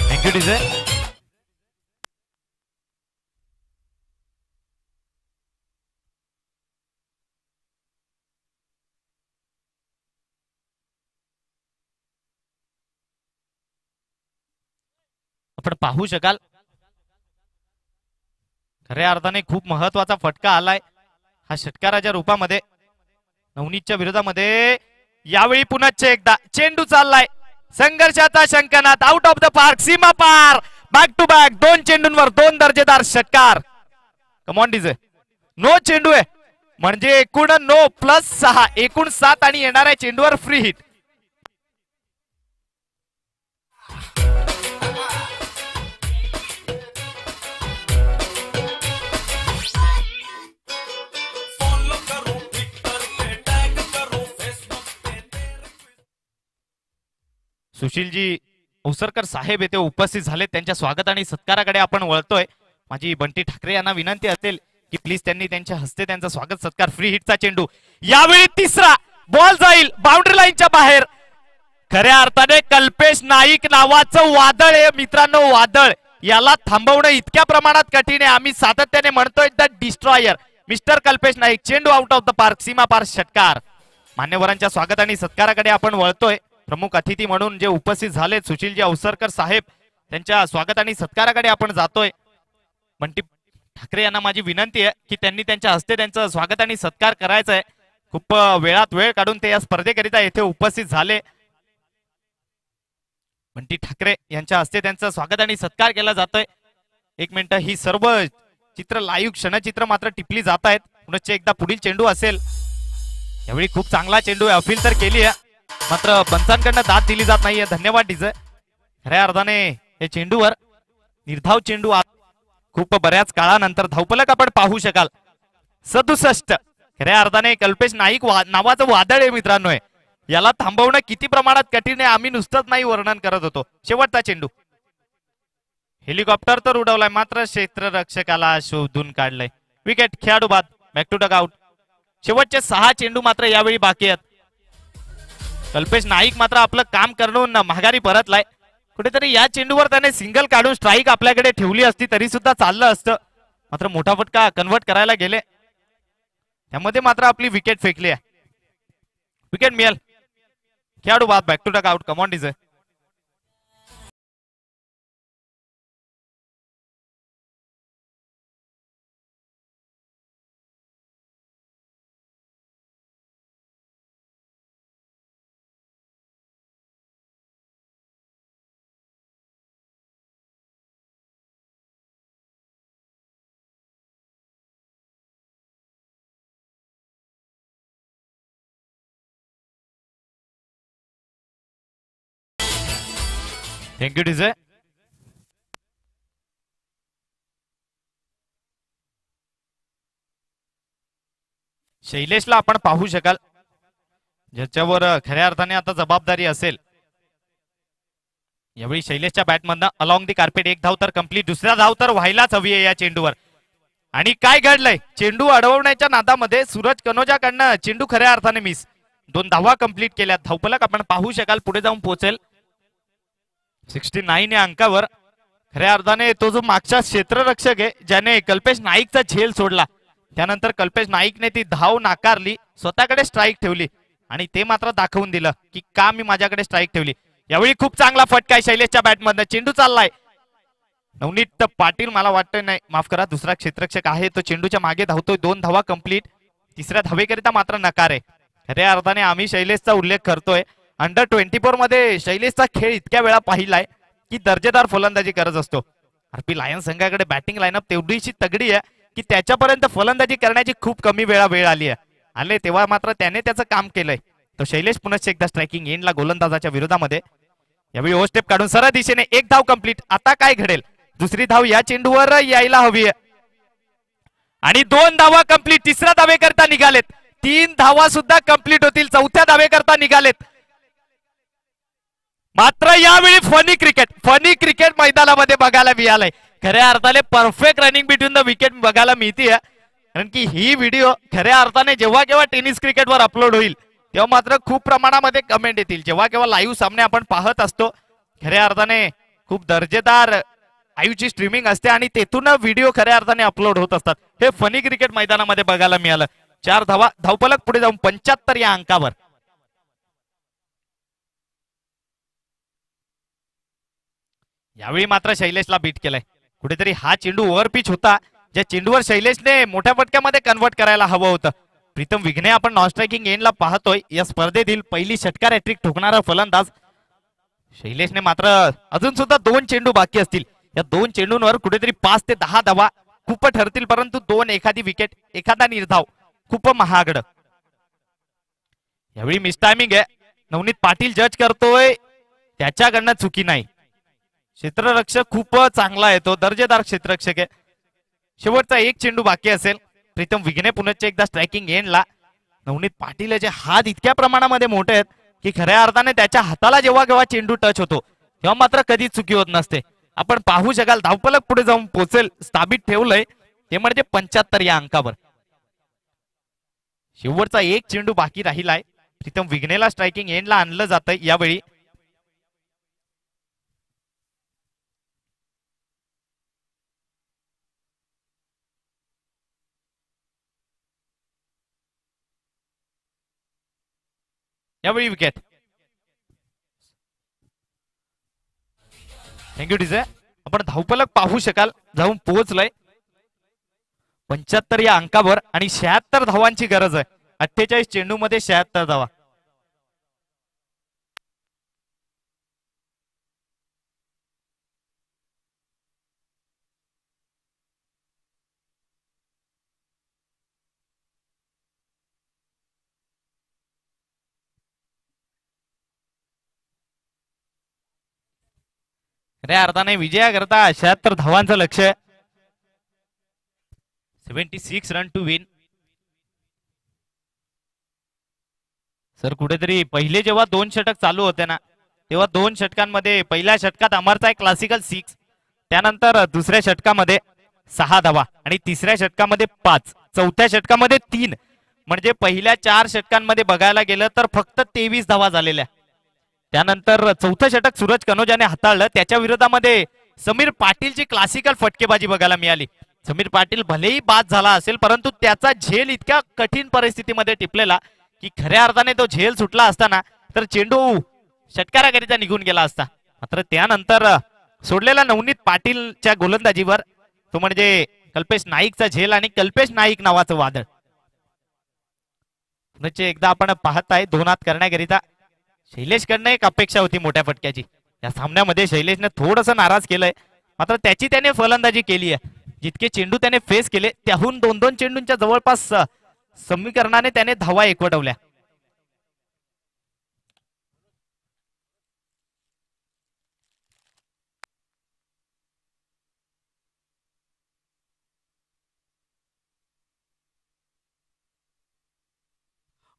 Thank you DJ. आपण पाहू शकाल खऱ्या अर्थाने खूप महत्वाचा फटका आलाय हा षटकाराच्या रूपामध्ये नवनीतच्या विरोधामध्ये. यावेळी पुनश्च एकदा चेंडू चाललाय, संघर्षाचा शंकनाथ, आउट ऑफ द पार्क, सीमा पार, बॅक टू बॅक 2 चेंडूंवर 2 दर्जेदार षटकार. Come on DJ. नो चेंडू आहे म्हणजे एकूण 9 + 6 एकूण 7 आणि येणाऱ्या चेंडूवर फ्री हिट. सुशीलजी अवसरकर साहेब येथे उपस्थित झाले, त्यांच्या स्वागत आणि सत्काराकडे आपण वळतोय. माझी बंटी ठाकरे यांना विनंती असेल की प्लीज त्यांनी त्यांच्या हस्ते त्यांचा स्वागत सत्कार. फ्री हिटचा चेंडू, यावेळी तिसरा बॉल जाईल बाउंड्री लाईनच्या बाहेर. खऱ्या अर्थाने कल्पेश नाईक नावाचं वादळ आहे मित्रांनो, वादळ. याला थांबवणं इतक्या प्रमाणात कठीण आहे. आम्ही सातत्याने म्हणतोय the destroyer mister Kalpesh Naik. चेंडू आउट ऑफ द पार्क, सीमा पार षटकार. मान्यवरांच्या स्वागत आणि सत्काराकडे आपण वळतोय. प्रमुख अतिथी म्हणून जे उपस्थित झाले सुशीलजी अवसरकर साहेब, त्यांच्या स्वागत आणि सत्काराकडे आपण जातोय. बंटी ठाकरे यांना माझी विनंती आहे की त्यांनी त्यांच्या हस्ते त्यांचं स्वागत आणि सत्कार करायचा आहे. खूप वेळात वेळ काढून ते या स्पर्धेकरिता येथे उपस्थित झाले. बंटी ठाकरे यांच्या हस्ते त्यांचं स्वागत आणि सत्कार केला जातोय. 1 मिनिट, ही सर्व चित्र लाईव्ह क्षणचित्र मात्र टिपली जात आहेत. पुनश्च एकदा पुढील चेंडू असेल. यावेळी खूप चांगला चेंडू अपील तर केली आहे, मात्र पंचांकडनं दाद दिली जात नाहीये. धन्यवाद डीजे. खऱ्या अर्थाने या चेंडूवर निर्धाव चेंडू खूप बऱ्याच काळानंतर धावपलक आपण पाहू शकाल. 67. खऱ्या अर्थाने कल्पेश नाईक नावाचं वादळ आहे मित्रांनो. याला थांबवणं किती प्रमाणात कठीण आहे आम्ही नुसतंच नाही वर्णन करत होतो. शेवटचा चेंडू, हेलिकॉप्टर तर उडवलाय मात्र क्षेत्ररक्षकाला शोधून काढलंय. विकेट. खेळाडू बाद. Back to dugout. शेवटचे 6 चेंडू मात्र यावेळी बाकी आहेत. कल्पेश नाईक मात्र आपलं काम करून माघारी परतलाय. कुठेतरी या चेंडूवर त्याने सिंगल काढून स्ट्राईक आपल्याकडे ठेवली असती तरी सुद्धा चाललं असतं, मात्र मोठा फटका कन्वर्ट करायला गेले, त्यामध्ये मात्र आपली विकेट फेकली आहे. विकेट मिळेल. खेळाडू बाद. Back to dugout. Come on DJ. Thank you DJ. शैलेशला आपण पाहू शकाल, ज्याच्यावर खऱ्या अर्थाने आता जबाबदारी असेल. यावेळी शैलेशच्या बॅटमधनं अलॉंग दी कार्पेट 1 धाव तर कंप्लीट. दुसरा धाव तर व्हायलाच हवी आहे या चेंडूवर. आणि काय घडलंय, चेंडू अडवण्याच्या नादामध्ये सूरज कनोजाकडनं चेंडू खऱ्या अर्थाने मिस. 2 धावा कंप्लीट केल्या. धावपलक आपण पाहू शकाल पुढे जाऊन पोहोचेल 69 या अंकावर. खऱ्या अर्थाने तो जो मागचा क्षेत्ररक्षक आहे ज्याने कल्पेश नाईकचा झेल सोडला, त्यानंतर कल्पेश नाईकने ती धाव नाकारली, स्वतःकडे स्ट्राईक ठेवली आणि ते मात्र दाखवून दिलं की का मी माझ्याकडे स्ट्राईक ठेवली. यावेळी खूप चांगला फटका आहे शैलेशच्या बॅटमधनं. चेंडू चाललाय. नवनीत पाटील मला वाटतं नाही, माफ करा, दुसरा क्षेत्ररक्षक आहे तो चेंडूच्या मागे धावतोय. 2 धावा कंप्लीट. तिसऱ्या धावेकरिता मात्र नकार आहे. खऱ्या अर्थाने आम्ही शैलेशचा उल्लेख करतोय. अंडर 24 मध्ये शैलेशचा खेळ इतक्या वेळा पाहिलाय की दर्जेदार फलंदाजी करत असतो. आरपी लायन्स संघाकडे बॅटिंग लाईनअप तेवढीशी तगडी आहे की त्याच्यापर्यंत फलंदाजी करण्याची खूप कमी वेळ आली आहे. आले तेव्हा मात्र त्याने त्याचं काम केलंय. तो शैलेश पुनश्च एकदा स्ट्रायकिंग एंडला गोलंदाजाच्या विरोधामध्ये. यावेळी ओ स्टेप काढून सरळ दिशेने 1 धाव कंप्लीट. आता काय घडेल, दुसरी धाव या चेंडूवर यायला हवी आहे आणि 2 धावा कंप्लीट. तिसऱ्या धावेकरता निघालेत. 3 धावा सुद्धा कंप्लीट होतील. चौथ्या धावेकरता निघालेत. मात्र यावेळी फनी क्रिकेट मैदानामध्ये बघायला मिळालंय. खऱ्या अर्थाने perfect running between the wicket बघायला मिळते. कारण की ही व्हिडिओ खऱ्या अर्थाने जेव्हा केव्हा टेनिस क्रिकेटवर अपलोड होईल तेव्हा मात्र खूप प्रमाणामध्ये कमेंट येतील. जेव्हा केव्हा लाईव्ह सामने आपण पाहत असतो, खऱ्या अर्थाने खूप दर्जेदार लाईव्हची स्ट्रीमिंग असते आणि तेथून व्हिडिओ खऱ्या अर्थाने अपलोड होत असतात. हे फनी क्रिकेट मैदानामध्ये बघायला मिळालं. 4 धावा. धावपलक पुढे जाऊन 75 या अंकावर. यावेळी मात्र शैलेशला बीट केलंय. कुठेतरी हा चेंडू ओव्हर पिच होता, ज्या चेंडूवर शैलेशने मोठ्या फटक्यामध्ये कन्वर्ट करायला हवं होतं. प्रीतम विघ्ने आपण नॉन स्ट्रायकिंग एंडला पाहतोय. या स्पर्धेतील पहिली षटकार हॅट्रिक ठोकणारा फलंदाज. शैलेशने मात्र अजून सुद्धा 2 चेंडू बाकी असतील. या 2 चेंडूंवर कुठेतरी 5 ते 10 धावा खूप ठरतील, परंतु 2 एखादी विकेट, एखादा निर्धाव खूप महागड. यावेळी मिस टायमिंग आहे. नवनीत पाटील जज करतोय, त्याच्याकडनं चुकी नाही. क्षेत्ररक्षक खूप चांगला आहे, तो दर्जेदार क्षेत्ररक्षक आहे. शेवटचा 1 चेंडू बाकी असेल. प्रीतम विघ्ने पुनश्च एकदा स्ट्रायकिंग एंडला. नवनीत पाटील याचे हात इतक्या प्रमाणामध्ये मोठे आहेत की खऱ्या अर्थाने त्याच्या हाताला जेव्हा केव्हा चेंडू टच होतो तेव्हा मात्र कधीच चुकी होत नसते. आपण पाहू शकाल धावपलक पुढे जाऊन पोहोचेल. स्थापित ठेवलंय ते म्हणजे 75 या अंकावर. शेवटचा 1 चेंडू बाकी राहिलाय. प्रीतम विघ्नेला स्ट्रायकिंग एंडला आणलं जातंय यावेळी. यावेळी विकेट. Thank you DJ. आपण धावपलक पाहू शकाल जाऊन पोहोचलंय 75 या अंकावर आणि 76 धावांची गरज आहे. 48 चेंडू मध्ये 76 धावा. खऱ्या अर्थाने विजयाकरता 76 धावांचं लक्ष, 76 रन टू विन. सर कुठेतरी पहिले जेव्हा 2 षटक चालू होते ना, तेव्हा 2 षटकांमध्ये पहिल्या षटकात अमरचा एक क्लासिकल 6, त्यानंतर दुसऱ्या षटकामध्ये 6 धावा आणि तिसऱ्या षटकामध्ये 5, चौथ्या षटकामध्ये 3, म्हणजे पहिल्या 4 षटकांमध्ये बघायला गेलं तर फक्त 23 धावा झालेल्या. त्यानंतर चौथं षटक सूरज कनोजाने हाताळलं, त्याच्या विरोधामध्ये समीर पाटीलची क्लासिकल फटकेबाजी बघायला मिळाली. समीर पाटील भलेही बाद झाला असेल, परंतु त्याचा झेल इतक्या कठीण परिस्थितीमध्ये टिपलेला की खऱ्या अर्थाने तो झेल सुटला असताना तर चेंडू षटकाराकरिता निघून गेला असता. मात्र त्यानंतर सोडलेला नवनीत पाटीलच्या गोलंदाजीवर, तो म्हणजे कल्पेश नाईकचा झेल आणि कल्पेश नाईक नावाचं वादळ. एकदा आपण पाहत आहे 2 हात करण्याकरिता शैलेशकडनं एक अपेक्षा होती मोठ्या फटक्याची. या सामन्यामध्ये शैलेशने थोडंसं नाराज केलंय, मात्र त्याची त्याने फलंदाजी केली आहे. जितके चेंडू त्याने फेस केले त्याहून 2-2 चेंडूंच्या जवळपास समीकरणाने त्याने धावा एकवटवल्या.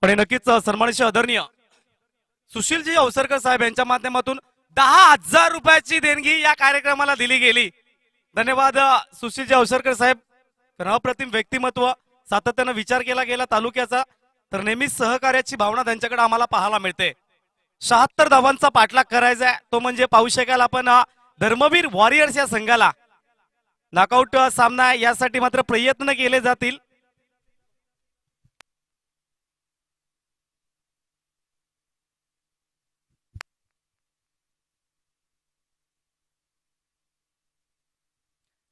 आणि नक्कीच सन्मानित आदरणीय सुशीलजी अवसरकर साहेब यांच्या माध्यमातून 10,000 रुपयाची देणगी या कार्यक्रमाला दिली गेली. धन्यवाद सुशीलजी अवसरकर साहेब. अप्रतिम व्यक्तिमत्व, सातत्यानं विचार केला गेला तालुक्याचा, तर नेहमीच सहकार्याची भावना त्यांच्याकडे आम्हाला पाहायला मिळते. 76 धावांचा पाठलाग करायचा आहे, तो म्हणजे पाहू शकाल आपण धर्मवीर वॉरियर्स या संघाला. नॉकआउट सामना यासाठी मात्र प्रयत्न केले जातील.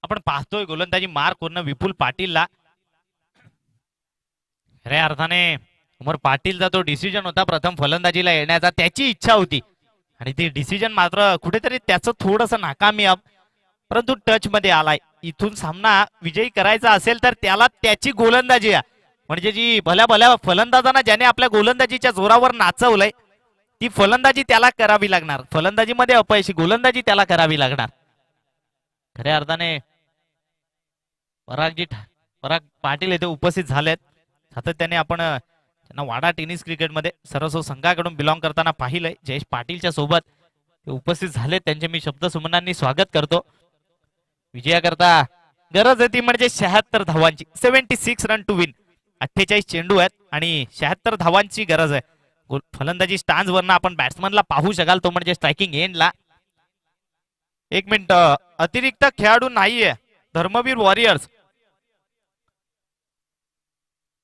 आपण पाहतोय गोलंदाजी मार करून विपुल पाटीलला. खऱ्या अर्थाने उमर पाटीलचा तो डिसिजन होता प्रथम फलंदाजीला येण्याचा, त्याची इच्छा होती आणि ते डिसिजन मात्र कुठेतरी त्याचं थोडंसं नाकामयाब, परंतु टच मध्ये आलाय. इथून सामना विजयी करायचा असेल तर त्याला त्याची गोलंदाजी आहे, म्हणजे जी भल्या भल्या फलंदाजांना ज्याने आपल्या गोलंदाजीच्या जोरावर नाचवलंय ती फलंदाजी त्याला करावी लागणार. फलंदाजीमध्ये अपयशी, गोलंदाजी त्याला करावी लागणार. खऱ्या अर्थाने पराग पाटील येथे उपस्थित झालेत. सातत्याने आपण त्यांना वाडा टेनिस क्रिकेटमध्ये सरस्व संघाकडून बिलॉंग करताना पाहिलंय. जयेश पाटीलच्या सोबत ते उपस्थित झाले, त्यांचे मी शब्द सुमनांनी स्वागत करतो. विजयाकरता गरज आहे ती म्हणजे 76 धावांची, 76 रन टू विन. 48 चेंडू आहेत आणि 76 धावांची गरज आहे. फलंदाजी स्टान्स वरनं आपण बॅट्समनला पाहू शकाल, तो म्हणजे स्ट्रायकिंग एंडला. 1 मिनिट, अतिरिक्त खेळाडू नाहीये धर्मवीर वॉरियर्स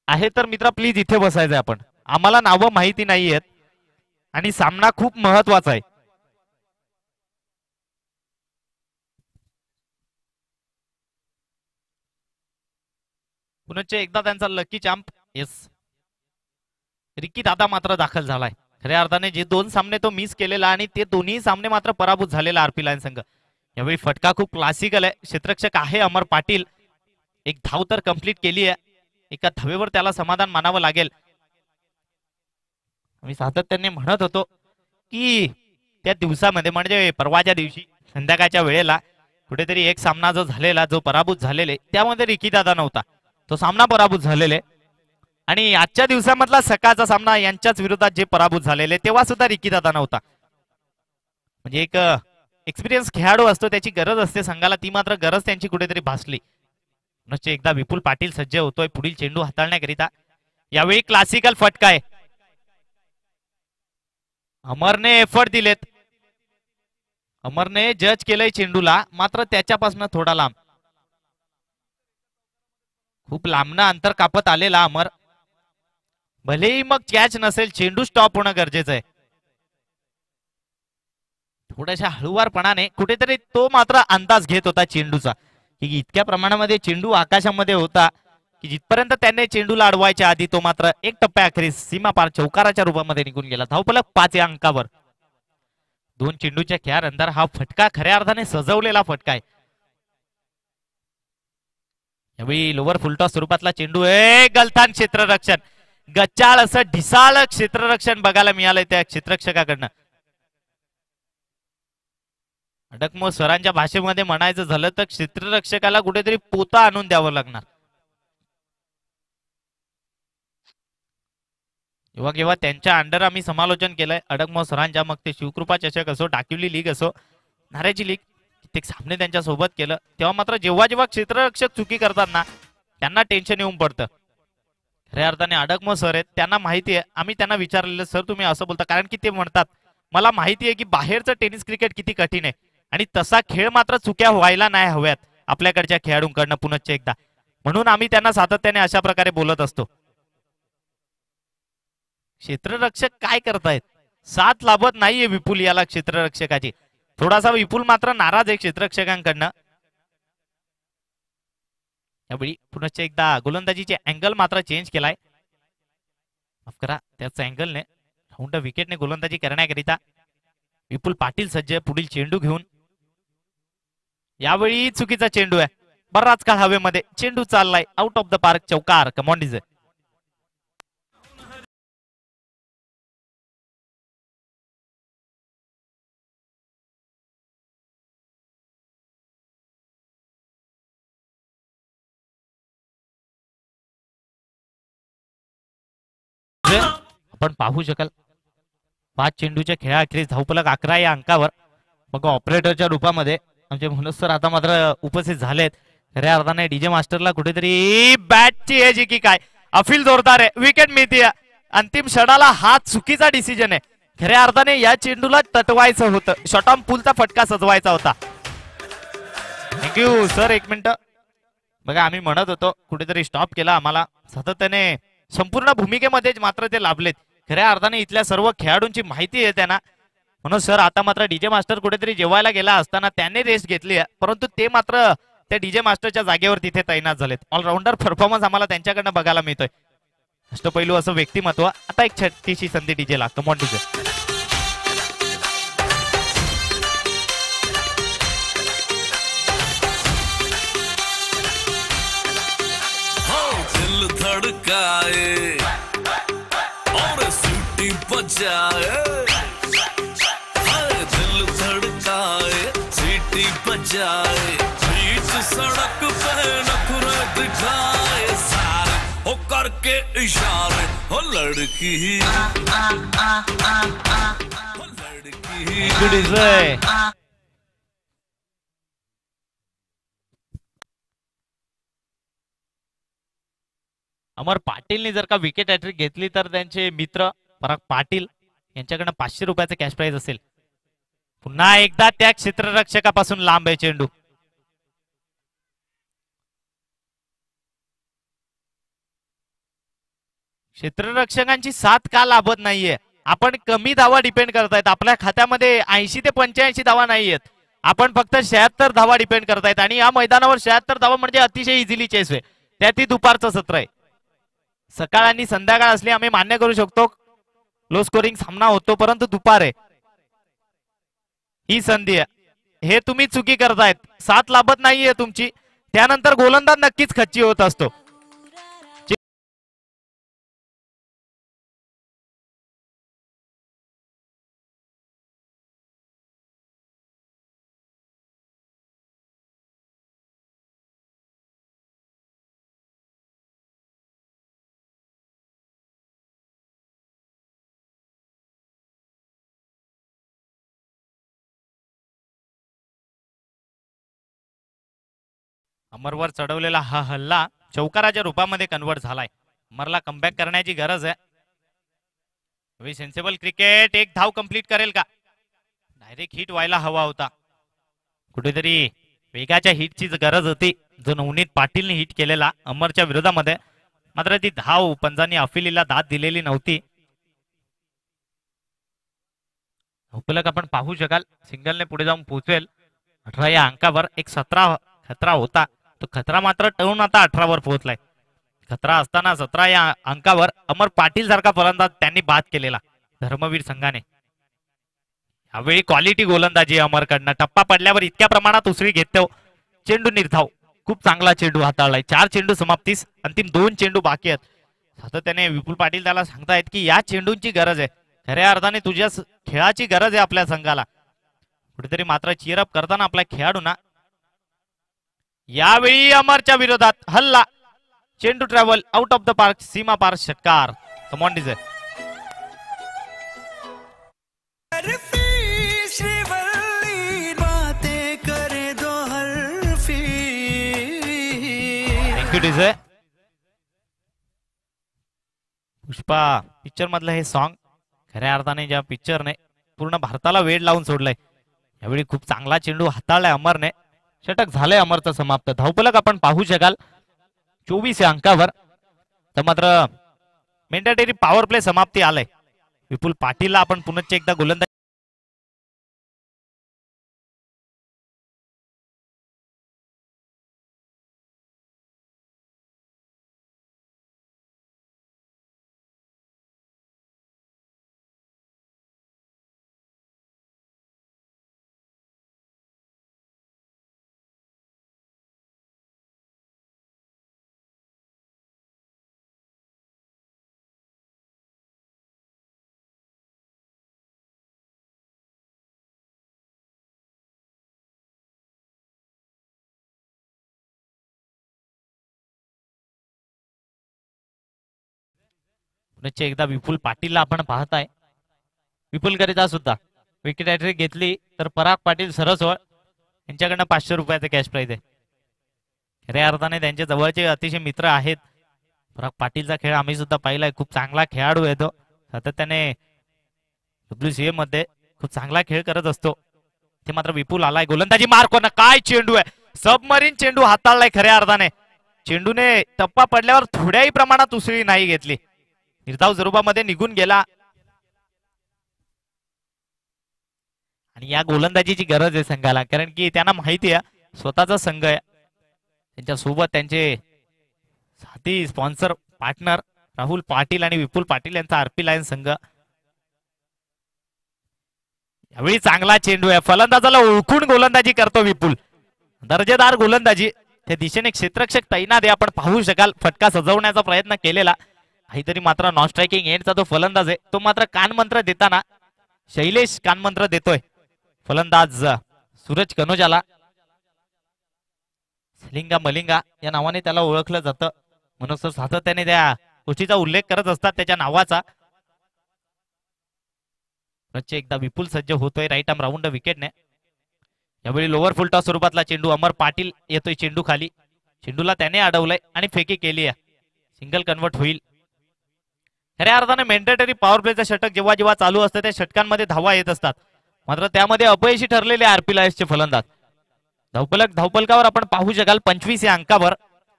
आहे तर मित्रा प्लीज इथे बसायचंय. आपण आम्हाला नावं माहिती नाहीयेत आणि सामना खूप महत्वाचा आहे. पुनश्च एकदा त्यांचा लकी चॅम्प येस रिकी दादा मात्र दाखल झालाय. खऱ्या अर्थाने जे 2 सामने तो मिस केलेला आणि ते दोन्ही सामने मात्र पराभूत झालेला आरपी लायन संघ. यावेळी फटका खूप क्लासिकल आहे. क्षेत्ररक्षक आहे अमर पाटील, एक धाव तर कंप्लीट केली आहे. एका धावेवर त्याला समाधान मानावं लागेल. आम्ही सातत्याने म्हणत होतो की त्या दिवसामध्ये म्हणजे परवाच्या दिवशी संध्याकाळच्या वेळेला कुठेतरी एक सामना जो झालेला, जो पराभूत झालेले, त्यामध्ये रिकी दादा नव्हता, तो सामना पराभूत झालेले. आणि आजच्या दिवसामधला सकाळचा सामना यांच्याच विरोधात जे पराभूत झालेले तेव्हा सुद्धा रिकी दादा नव्हता. म्हणजे एक एक्सपिरियन्स खेळाडू असतो, त्याची गरज असते संघाला, ती मात्र गरज त्यांची कुठेतरी भासली. एकदा विपुल पाटील सज्ज होतोय पुढील चेंडू हाताळण्याकरिता. यावेळी क्लासिकल फटका आहे. अमरने एफर्ट दिलेत, अमरने जज केलंय चेंडूला, मात्र त्याच्यापासून थोडा लांब, खूप लांबनं अंतर कापत आलेला अमर. भलेही मग कॅच नसेल, चेंडू स्टॉप होणं गरजेचं आहे. थोड्याशा हळुवारपणाने कुठेतरी तो मात्र अंदाज घेत होता चेंडूचा की इतक्या प्रमाणामध्ये चेंडू आकाशामध्ये होता की जिथपर्यंत त्याने चेंडूला अडवायच्या आधी तो मात्र एक टप्प्याखेरीस सीमा पार चौकाराच्या रूपामध्ये निघून गेला. धावफलक 5 या अंकावर. 2 चेंडूच्या खेळानंतर हा फटका खऱ्या अर्थाने सजवलेला फटका आहे. यावेळी लोवर फुलटॉस स्वरूपातला चेंडू, गलथान क्षेत्ररक्षण, गच्चाळ असं ढिसाळ क्षेत्ररक्षण बघायला मिळालंय त्या क्षेत्ररक्षकाकडनं. अडकमोड सरांच्या भाषेमध्ये म्हणायचं झालं तर क्षेत्ररक्षकाला कुठेतरी पोता आणून द्यावं लागणार. जेव्हा केव्हा त्यांच्या अंडर आम्ही समालोचन केलंय अडकमोड सरांच्या, मग ते शिवकृपा चषक असो, डाकिवली लीग असो, नाऱ्याची लीग, कित्येक सामने त्यांच्या सोबत केलं, तेव्हा मात्र जेव्हा जेव्हा क्षेत्ररक्षक चुकी करतात ना त्यांना टेन्शन येऊन पडतं. खऱ्या अर्थाने अडकमोड सर आहेत, त्यांना माहिती आहे. आम्ही त्यांना विचारलेलं सर तुम्ही असं बोलता, कारण की ते म्हणतात मला माहिती आहे की बाहेरचं टेनिस क्रिकेट किती कठीण आहे आणि तसा खेळ मात्र चुक्या व्हायला नाही हव्यात आपल्याकडच्या खेळाडूंकडनं पुनश्च एकदा, म्हणून आम्ही त्यांना सातत्याने अशा प्रकारे बोलत असतो. क्षेत्ररक्षक काय करतायत, साथ लाभत नाहीये विपुल याला क्षेत्ररक्षकाची. थोडासा विपुल मात्र नाराज आहे क्षेत्ररक्षकांकडनं. यावेळी पुनश्च एकदा गोलंदाजीचे अँगल मात्र चेंज केलाय. माफ करा, त्याच अँगलने राऊंड विकेटने गोलंदाजी करण्याकरिता विपुल पाटील सज्ज पुढील चेंडू घेऊन. यावेळी चुकीचा चेंडू आहे, बराच काळ हवेमध्ये चेंडू चाललाय आउट ऑफ द पार्क, चौकार. Come on DJ. आपण पाहू शकाल 5 चेंडूच्या खेळाखेरीज धावफलक 11 या अंकावर. मग ऑपरेटरच्या रूपामध्ये आमचे मनोज सर आता मात्र उपस्थित झालेत. खऱ्या अर्थाने डीजे मास्टरला कुठेतरी बॅटची एज की काय अफील जोरदार आहे, विकेट मिळते. अंतिम षडाला हा चुकीचा डिसिजन आहे. खऱ्या अर्थाने या चेंडूला तटवायचं होतं, शॉर्ट पुलचा फटका सजवायचा होता. Thank you sir. एक मिनिट बघा, आम्ही म्हणत होतो कुठेतरी स्टॉप केला आम्हाला, सातत्याने संपूर्ण भूमिकेमध्ये मात्र ते लाभलेत. खऱ्या अर्थाने इथल्या सर्व खेळाडूंची माहिती आहे त्यांना. म्हणून सर आता मात्र डीजे मास्टर कुठेतरी जेवायला गेला असताना त्यांनी रेस्ट घेतली, परंतु ते मात्र त्या डीजे मास्टरच्या जागेवर तिथे तैनात झालेत. ऑलराऊंडर परफॉर्मन्स आम्हाला त्यांच्याकडनं बघायला मिळतोय. अष्टपैलू असं व्यक्तिमत्व. आता एक छोटीशी संधी डीजेला. Come on DJ. दिल धड़काए और सीटी बजाए, दिल धड़काए सीटी बजाए, बीच सड़क पे नखरे दिखाए सारे हो करके इशारे, हो लड़की हो लड़की. अमर पाटीलने जर का विकेट हॅट्रिक घेतली तर त्यांचे मित्र पराग पाटील यांच्याकडनं 500 रुपयाचं कॅश प्राइज असेल. पुन्हा एकदा त्या क्षेत्ररक्षकापासून लांब आहे चेंडू. क्षेत्ररक्षकांची साथ का लाभत नाहीये? आपण कमी धावा डिपेंड करतायत. आपल्या खात्यामध्ये 80 ते 85 धावा नाहीयेत. आपण फक्त 76 धावा डिपेंड करतायत आणि या मैदानावर 76 धावा म्हणजे अतिशय इझिली चेस आहे. त्यातही दुपारचं सत्र आहे. सकाळ आणि संध्याकाळ असली आम्ही मान्य करू शकतो, लो स्कोरिंग सामना होतो, परंतु दुपार आहे, ही संधी आहे. हे तुम्ही चुकी करतायत, साथ लाभत नाहीये तुमची. त्यानंतर गोलंदाज नक्कीच खच्ची होत असतो. अमरवर चढवलेला हा हल्ला चौकाराच्या रूपामध्ये कन्वर्ट झालाय. अमरला कमबॅक करण्याची गरज आहे. Sensible cricket. एक धाव कंप्लीट करेल का? डायरेक्ट हिट व्हायला हवा होता. कुठेतरी वेगाच्या हिटची गरज होती, जो नवनीत पाटीलने हिट केलेला अमरच्या विरोधामध्ये. मात्र ती धाव पंजांनी अफिलीला दाद दिलेली नव्हती. उपलक आपण पाहू शकाल सिंगलने पुढे जाऊन पोहोचेल 18 या अंकावर. एक 17 खतरा होता, तो खतरा मात्र टळून आता 18 वर पोहोचलाय. खतरा असताना 17 या अंकावर अमर पाटील सारखा फलंदाज त्यांनी बाद केलेला धर्मवीर संघाने. यावेळी क्वालिटी गोलंदाजी अमरकडनं. टप्पा पडल्यावर इतक्या प्रमाणात उसळी घेतो. चेंडू निर्धाव, खूप चांगला चेंडू हाताळलाय. 4 चेंडू समाप्तीस, अंतिम 2 चेंडू बाकी आहेत. सातत्याने विपुल पाटील त्याला सांगतायत की या चेंडूंची गरज आहे. खऱ्या अर्थाने तुझ्या खेळाची गरज आहे आपल्या संघाला. कुठेतरी मात्र चिअरअप करताना आपल्या खेळाडूंना. यावेळी अमरच्या विरोधात हल्ला, चेंडू travel out of the park, सीमा पार षटकार. Come on DJ. Thank you DJ. Pushpa picture मधलं हे सॉन्ग खऱ्या अर्थाने ज्या पिक्चरने पूर्ण भारताला वेड लावून सोडलंय. यावेळी खूप चांगला चेंडू हाताळलाय अमरने. षटक झालंय अमरचं समाप्त. धावफलक आपण पाहू शकाल 24 या अंकावर. तर मात्र मेंढाटेरी पॉवर प्ले समाप्ती आलंय. विपुल पाटीलला आपण पुन्हा एकदा गोलंदाजी. पुन्हा एकदा विपुल पाटीलला आपण पाहताय. विपुल करिता सुद्धा विकेट हॅट्रिक घेतली तर पराग पाटील सरसवळ यांच्याकडनं 500 रुपयाचं कॅश प्राइज आहे. खऱ्या अर्थाने त्यांचे जवळचे अतिशय मित्र आहेत. पराग पाटीलचा खेळ आम्ही सुद्धा पाहिलाय. खूप चांगला खेळाडू आहे तो. सातत्याने WCA मध्ये खूप चांगला खेळ करत असतो. ते मात्र विपुल आलाय. गोलंदाजी मार्क होणं. काय चेंडू आहे. सबमरीन चेंडू हाताळलाय खऱ्या अर्थाने. चेंडूने टप्पा पडल्यावर थोड्याही प्रमाणात उसळी नाही घेतली. निर्धाव स्वरूपामध्ये निघून गेला. आणि या गोलंदाजीची गरज आहे संघाला. कारण की त्यांना माहिती आहे स्वतःचा संघ आहे. त्यांच्या सोबत त्यांचे साथी स्पॉन्सर पार्टनर राहुल पाटील आणि विपुल पाटील यांचा आरपी लायन्स संघ. यावेळी चांगला चेंडू आहे. फलंदाजाला ओळखून गोलंदाजी करतो विपुल. दर्जेदार गोलंदाजी. त्या दिशेने क्षेत्ररक्षक तैनात आहे. आपण पाहू शकाल फटका सजवण्याचा प्रयत्न केलेला. काहीतरी मात्र नॉन स्ट्रायकिंग एंडचा जो फलंदाज आहे तो मात्र कानमंत्र देताना शैलेश कानमंत्र देतोय. फलंदाज सूरज कनोजाला. सलिंगा मलिंगा या नावाने त्याला ओळखलं जातं. म्हणून सर सातत्याने त्या गोष्टीचा उल्लेख करत असतात त्याच्या नावाचा. एकदा विपुल सज्ज होतोय राईट आर्म राऊंड विकेटने. यावेळी लोअर फुलटॉ स्वरूपातला चेंडू. अमर पाटील येतोय चेंडू खाली. चेंडूला त्याने अडवलंय आणि फेकी केली आहे. सिंगल कन्वर्ट होईल. खऱ्या अर्थाने मेंढाटेरी पॉवर प्लेचं षटक जेव्हा जेव्हा चालू असतं त्या षटकांमध्ये धावा येत असतात. मात्र त्यामध्ये अपयशी ठरलेले आरपी लायन्सचे फलंदाज. धावफलकावर आपण पाहू शकाल 25 या अंकावर.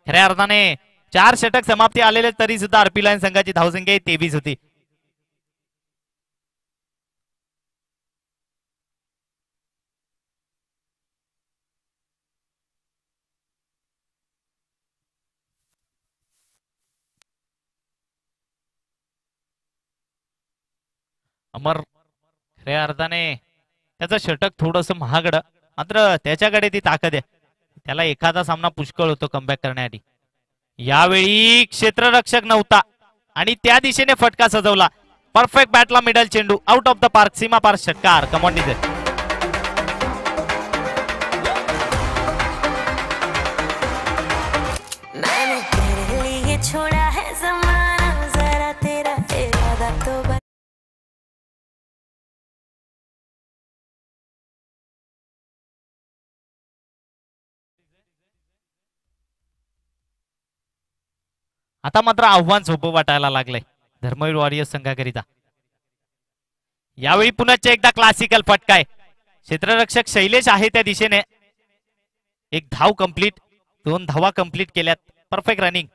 खऱ्या अर्थाने 4 षटक समाप्ती आलेले तरी सुद्धा आरपी लायन्स संघाची धावसंख्या 23 होती. अमर खऱ्या अर्थाने त्याचं षटक थोडस महागड. मात्र त्याच्याकडे ती ताकद आहे. त्याला एखादा सामना पुष्कळ होतो कमबॅक करण्यासाठी. यावेळी क्षेत्ररक्षक नव्हता आणि त्या दिशेने फटका सजवला. परफेक्ट बॅटला मिडल चेंडू आउट ऑफ द पार्क, सीमा पार षटकार. Come on desire. छोड़ा है ज़माना जरा तेरा इरादा तो आता मात्र आव्हान सोपं वाटायला लागलंय धर्मवीर वॉरियर्स संघाकरिता. यावेळी पुन्हा एकदा क्लासिकल फटका आहे. क्षेत्ररक्षक शैलेश आहे त्या दिशेने. एक धाव कंप्लीट, 2 धावा कंप्लीट केल्यात. Perfect running.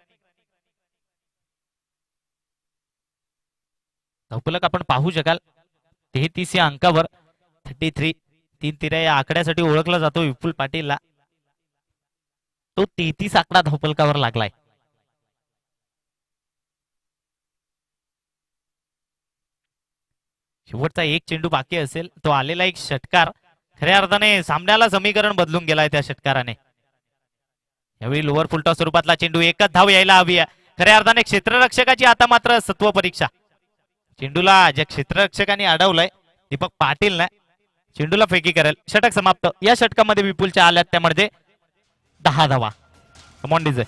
धावफलक आपण पाहू शकाल 33 या अंकावर 33. 3 तिऱ्या या आकड्यासाठी ओळखला जातो विपुल पाटीलला. तो 33 आकडा धावफलकावर लागलाय. शेवटचा एक चेंडू बाकी असेल. तो आलेला एक षटकार खऱ्या अर्थाने सामन्याला समीकरण बदलून गेलाय त्या षटकाराने. यावेळी लोअर फुलटॉस स्वरूपातला चेंडू. एकच धाव यायला हवी आहे. खऱ्या अर्थाने क्षेत्ररक्षकाची आता मात्र सत्व परीक्षा. चेंडूला ज्या क्षेत्ररक्षकाने अडवलंय दीपक पाटील ने चेंडूला फेकी करेल. षटक समाप्त. या षटकामध्ये विपुलच्या आल्यात त्यामध्ये 10 धावा. Come on DJ.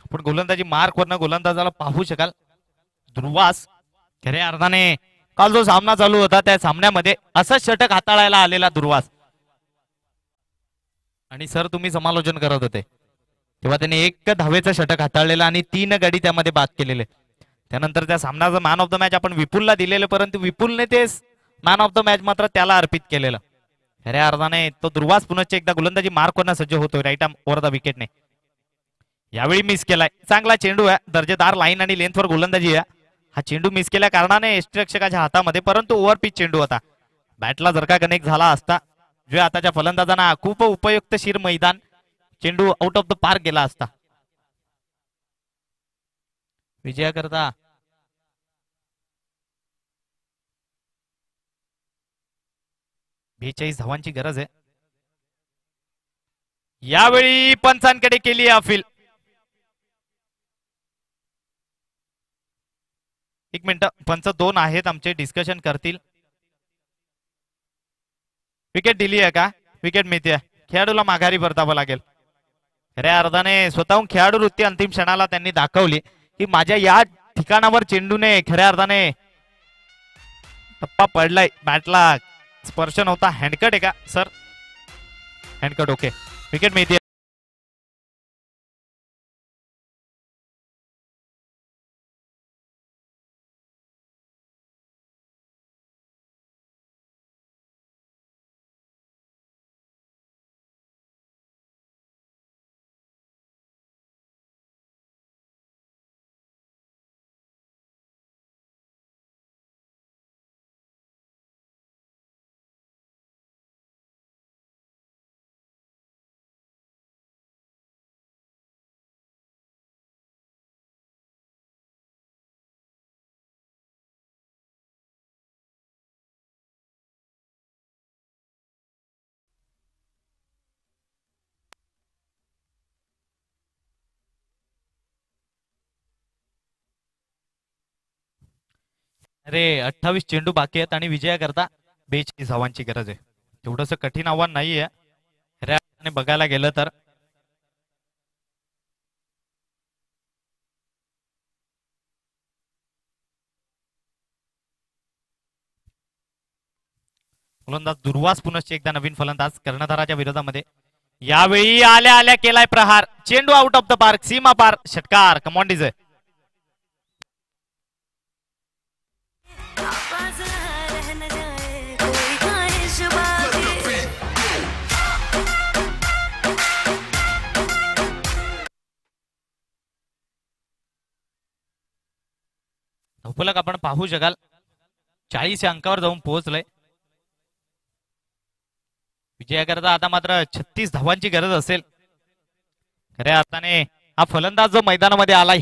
आपण गोलंदाजी मार्क वरनं गोलंदाजाला पाहू शकाल. ध्रुवास खऱ्या अर्थाने काल जो सामना चालू होता त्या सामन्यामध्ये असंच षटक हाताळायला आलेला ध्रुवास. आणि सर तुम्ही समालोचन करत होते तेव्हा त्याने 1 धावेचं षटक हाताळलेलं आणि 3 गडी त्यामध्ये बाद केलेले. त्यानंतर त्या सामन्याचं मॅन ऑफ द मॅच आपण विपुलला दिलेलं, परंतु विपुलने ते मॅन ऑफ द मॅच मात्र त्याला अर्पित केलेलं. खऱ्या अर्थाने तो ध्रुवास पुन्हा एकदा गोलंदाजी मार्क वरनं सज्ज होतोय राईट आर्म ओव्हर द विकेटने. यावेळी मिस केलाय. चांगला चेंडू आहे, दर्जेदार लाईन आणि लेंथवर गोलंदाजी आहे. हा चेंडू मिस केल्या कारणाने यष्टीरक्षकाच्या हातामध्ये, परंतु ओव्हर पिच चेंडू होता. बॅटला जर का कनेक्ट झाला असता जे आताच्या फलंदाजांना खूप उपयुक्तशीर मैदान, चेंडू आउट ऑफ द पार्क गेला असता. विजयाकरता 42 धावांची गरज आहे. यावेळी पंचांकडे केली अपील. 1 मिनिट, पंच 2 आहेत आमचे, डिस्कशन करतील. विकेट दिली आहे का? विकेट मिळते. खेळाडूला माघारी परतावं लागेल. खऱ्या अर्थाने स्वतःहून खेळाडू वृत्ती अंतिम क्षणाला त्यांनी दाखवली की माझ्या या ठिकाणावर चेंडूने खऱ्या अर्थाने टप्पा पडलाय, बॅटला स्पर्श नव्हता. हँडकट आहे का सर? हँडकट. ओके, विकेट मिळते. अरे 28 चेंडू बाकी आहेत आणि विजयाकरता 42 धावांची गरज आहे. तेवढंस कठीण आव्हान नाहीये खऱ्या अर्थाने बघायला गेलं तर. फलंदाज दुर्वास पुन्हा एकदा नवीन फलंदाज कर्णधाराच्या विरोधामध्ये. यावेळी आल्या आल्या केलाय प्रहार. चेंडू आउट ऑफ द पार्क, सीमा पार, षटकार. Come on DJ. आवाज रह न जाए कोई ख्वाहिश बाकी. धोपलक आपण पाहू शकाल 40 या अंकावर जाऊन पोहोचलंय. विजयाकरता आता मात्र 36 धावांची गरज असेल. खऱ्या अर्थाने हा फलंदाज जो मैदानामध्ये आला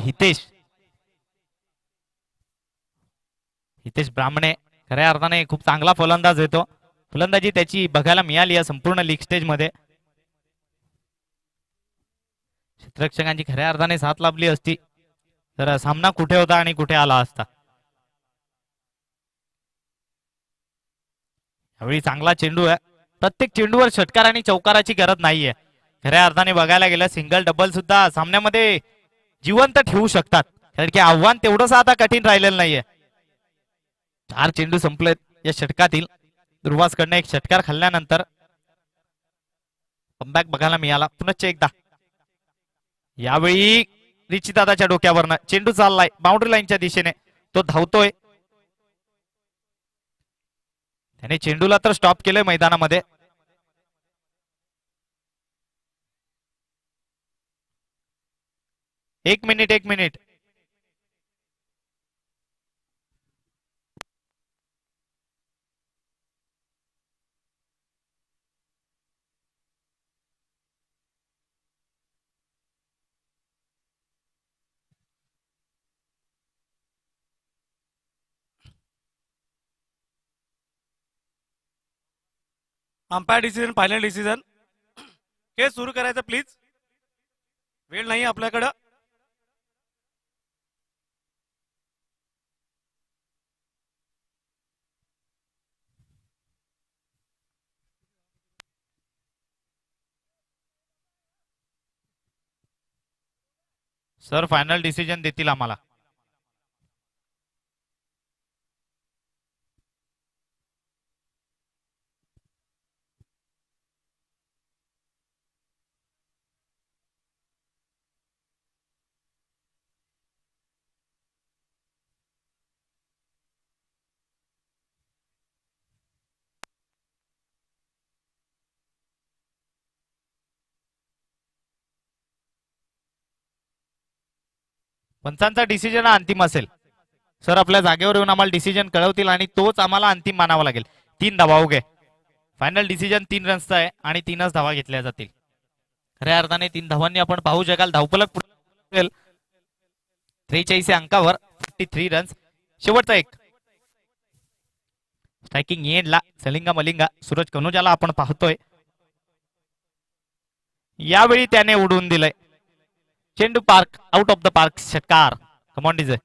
हितेश ब्राह्मणे, खऱ्या अर्थाने खूप चांगला फलंदाज येतो. फलंदाजी त्याची बघायला मिळाली आहे संपूर्ण लीग स्टेज मध्ये. क्षेत्ररक्षकांची खऱ्या अर्थाने साथ लाभली असती तर सामना कुठे होता आणि कुठे आला असता. यावेळी चांगला चेंडू आहे. प्रत्येक चेंडूवर षटकार आणि चौकाराची गरज नाहीये. खऱ्या अर्थाने बघायला गेलं सिंगल डबल सुद्धा सामन्यामध्ये जिवंत ठेवू शकतात, कारण की आव्हान तेवढंच आता कठीण राहिलेलं नाहीये. 4 चेंडू संपलेत या षटकातील. दुर्वासकडनं एक षटकार खाल्ल्यानंतर कमबॅक बघायला मिळाला पुन्हा एकदा. यावेळी रिचिदादाच्या डोक्यावरनं चेंडू चाललाय बाउंड्री लाईनच्या दिशेने, तो धावतोय. त्याने चेंडूला तर स्टॉप केलंय मैदानामध्ये. एक minute umpire decision, final decision. खेळ सुरू करायचं प्लीज, वेळ नाही आपल्याकडं. सर फायनल डिसिजन देतील आम्हाला. पंचांचा डिसिजन हा अंतिम असेल. सर आपल्या जागेवर येऊन आम्हाला डिसिजन कळवतील आणि तोच आम्हाला अंतिम मानावा लागेल. 3 धावा उगे. फायनल डिसिजन 3 रन्सचा आहे आणि 3च धावा घेतल्या जातील. खऱ्या अर्थाने 3 धावांनी आपण पाहू शकाल धावफलक पुढे 43 अंकावर 53 रन्स. शेवटचा एक स्ट्रायकिंग एंडला सलिंगा मलिंगा सूरज कनोजाला आपण पाहतोय. यावेळी त्याने उडवून दिलंय. चेंडू park, out of the park, षटकार. Come on DJ.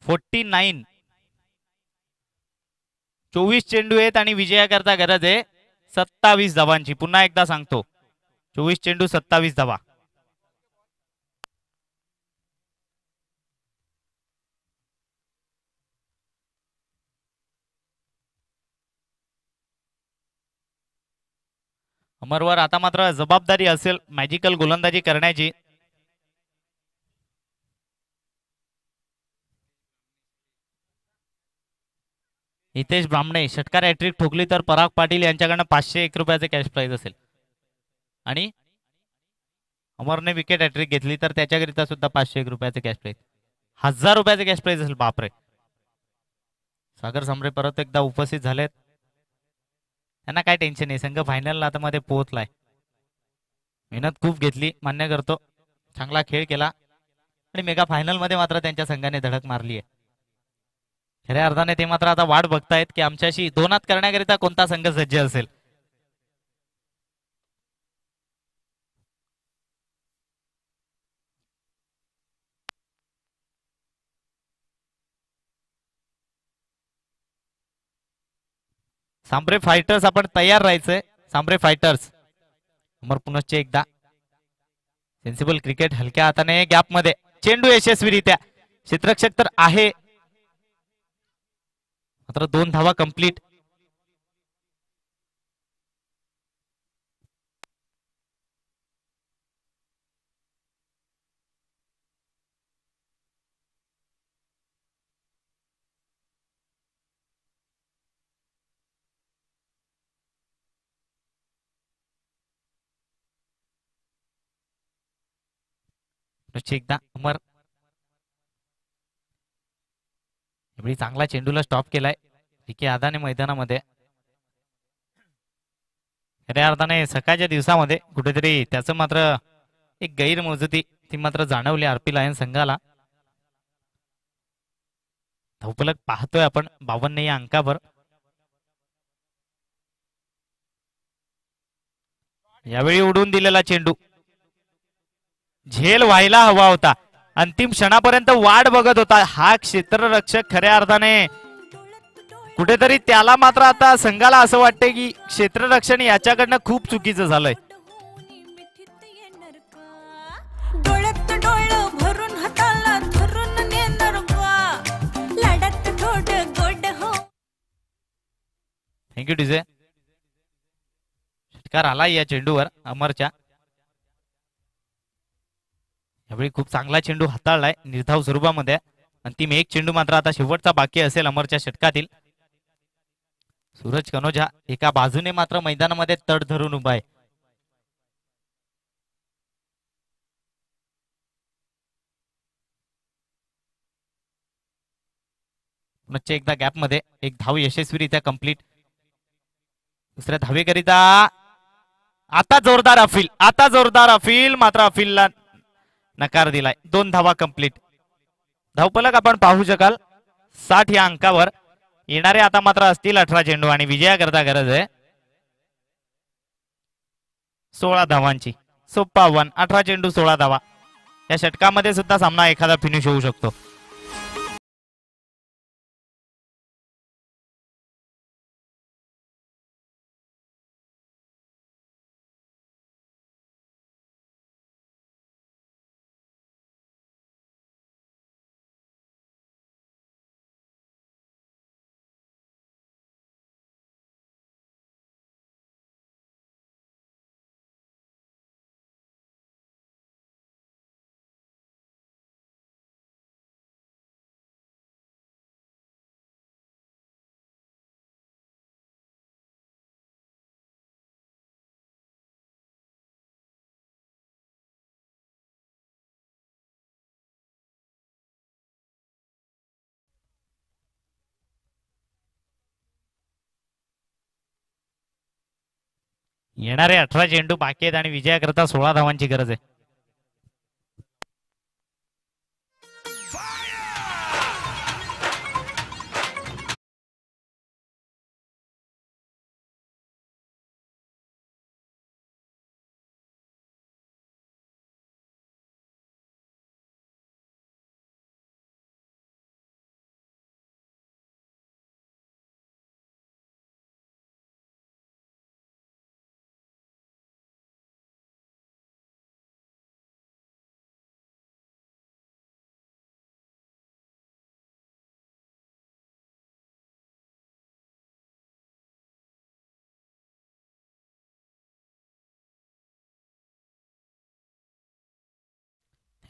$49. 24 चेंडू आहेत आणि विजयाकरता गरज आहे 27 धावांची. पुन्हा एकदा सांगतो, 24 चेंडू 27 धावा. अमरवर आता मात्र जबाबदारी असेल मॅजिकल गोलंदाजी करण्याची. हितेश ब्राह्मणे षटकार हॅट्रिक ठोकली तर पराग पाटील यांच्याकडनं 501 रुपयाचे कॅश प्राइज असेल. आणि अमरने विकेट हॅट्रिक घेतली तर त्याच्याकरिता सुद्धा 501 रुपयाचे कॅश प्राइज, 1000 रुपयाचे कॅश प्राइज असेल. बापरे. सागर समरे परत एकदा उपस्थित झालेत. त्यांना काय टेन्शन नाही, संघ फायनल आता मध्ये पोहोचलाय. मेहनत खूप घेतली, मान्य करतो, चांगला खेळ केला आणि मेगा फायनल मध्ये मात्र त्यांच्या संघाने धडक मारली आहे. खऱ्या अर्थाने ते मात्र आता वाट बघतायत की आमच्याशी दोनात करण्याकरिता कोणता संघ सज्ज असेल. सांबरे फायटर्स आपण तयार राहायचंय. सांबरे फायटर्स. अमर पुनश्च एकदा सेन्सिबल क्रिकेट हलक्या हाताने गॅप मध्ये चेंडू यशस्वीरित्या. क्षेत्ररक्षक तर आहे मात्र 2 धावा कंप्लीट. एकदा अमर एवढी चांगला चेंडूला स्टॉप केलाय विकी आदाने मैदानामध्ये. खऱ्या अर्थाने सकाळच्या दिवसामध्ये कुठेतरी त्याचं मात्र एक गैरमोजती ती मात्र जाणवली आरपी लायन संघाला. धावफलक पाहतोय आपण 52 या अंकावर. यावेळी उडून दिलेला चेंडू झेल व्हायला हवा होता. अंतिम क्षणापर्यंत वाट बघत होता हा क्षेत्ररक्षक. खऱ्या अर्थाने कुठेतरी त्याला मात्र आता संघाला असं वाटतंय की क्षेत्ररक्षण याच्याकडनं खूप चुकीचं झालंय. डोळ्यात डोळं भरून हाताला धरून नेणार वा लाडात थोड गोड हो. Thank you DJ. षटकार आला या चेंडूवर अमरच्या. यावेळी खूप चांगला चेंडू हाताळलाय निर्धाव स्वरूपामध्ये. अंतिम एक चेंडू मात्र आता शेवटचा बाकी असेल अमरच्या षटकातील. सूरज कनोजा एका बाजूने मात्र मैदानामध्ये तड धरून उभा आहे. पुनश्च एकदा गॅप मध्ये एक धाव यशस्वीरित्या कंप्लीट. दुसऱ्या धावेकरिता आता जोरदार अपील, आता जोरदार अपील, मात्र अपीलला नकार दिलाय. 2 धावा कंप्लीट. धावफलक आपण पाहू शकाल 60 या अंकावर. येणारे आता मात्र असतील 18 चेंडू आणि विजयाकरता गरज आहे 16 धावांची. सोप्पा आव्हान. 18 चेंडू 16 धावा. या षटकामध्ये सुद्धा सामना एखादा फिनिश होऊ शकतो. येणारे 18 चेंडू बाकी आहेत आणि विजयाकरता 16 धावांची गरज आहे.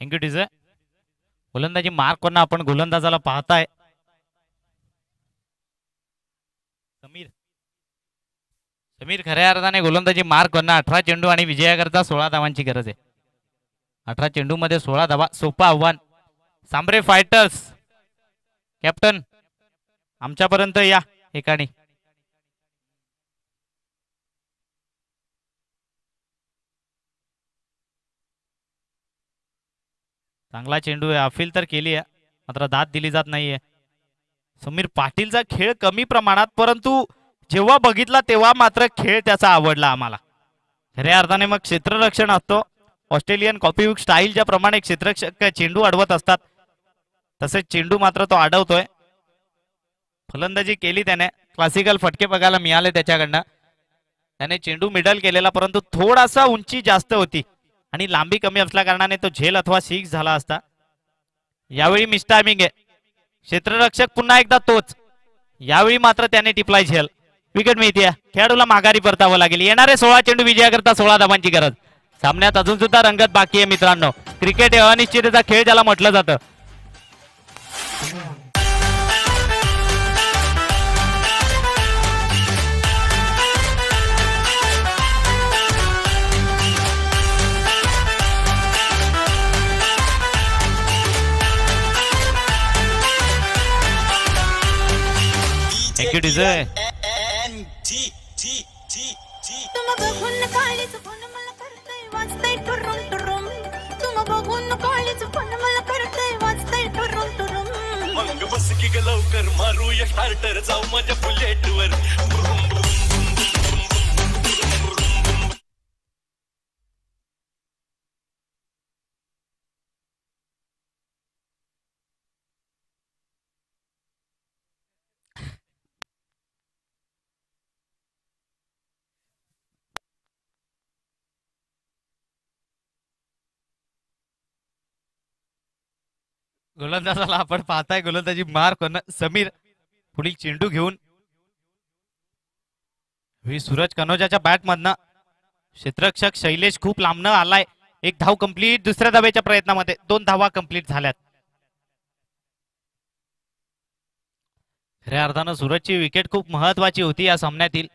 Thank you teaser. गोलंदाजी मार्क करणं आपण गोलंदाजाला पाहताय. समीर समीर खऱ्या अर्थाने गोलंदाजी मार्क करणं. 18 चेंडू आणि विजयाकरता 16 धावांची गरज आहे. 18 चेंडू मध्ये 16 धावा. सोपं आव्हान. सांबरे फायटर्स कॅप्टन आमच्यापर्यंत या एकाने. चांगला चेंडू आहे. अपील तर केली आहे मात्र दाद दिली जात नाहीये. समीर पाटीलचा खेळ कमी प्रमाणात, परंतु जेव्हा बघितला तेव्हा मात्र खेळ त्याचा आवडला आम्हाला. खऱ्या अर्थाने मग क्षेत्ररक्षण असतो. ऑस्ट्रेलियन कॉपीबुक स्टाईल ज्या प्रमाणे क्षेत्ररक्षक चेंडू अडवत असतात तसेच चेंडू मात्र तो अडवतोय. फलंदाजी केली त्याने. क्लासिकल फटके बघायला मिळाले त्याच्याकडनं. त्याने चेंडू मिडल केलेला, परंतु थोडासा उंची जास्त होती आणि लांबी कमी असल्या कारणाने तो झेल अथवा सिक्स झाला असता. यावेळी मिस टायमिंग आहे. क्षेत्ररक्षक पुन्हा एकदा तोच. यावेळी मात्र त्याने टिपलाय झेल. विकेट मिळते. खेळाडूला माघारी परतावं लागेल. येणारे 16 चेंडू विजयाकरता 16 धावांची गरज. सामन्यात अजून सुद्धा रंगत बाकी आहे मित्रांनो. क्रिकेट हे अनिश्चिततेचा खेळ ज्याला म्हटलं जातं. थँक्यू डिझाय. तुम बघून काळीच पण मला करतय वाजतय टुरुम टुरुम. तुम बघून काळीच पण मला करतय वाजतय टुरुम टुरुम. मग बस की ग लवकर मारूया स्टार्टर जाऊ माझ्या बुलेटवर. गोलंदाजाला आपण पाहताय गोलंदाजी मार करणं समीर पुढील चेंडू घेऊन सूरज कनोजाच्या बॅट मधनं क्षेत्ररक्षक शैलेश खूप लांबनं आलाय. एक धाव कंप्लीट दुसऱ्या धावेच्या प्रयत्नामध्ये 2 धावा कंप्लीट झाल्यात. खऱ्या अर्थानं सूरजची विकेट खूप महत्वाची होती या सामन्यातील.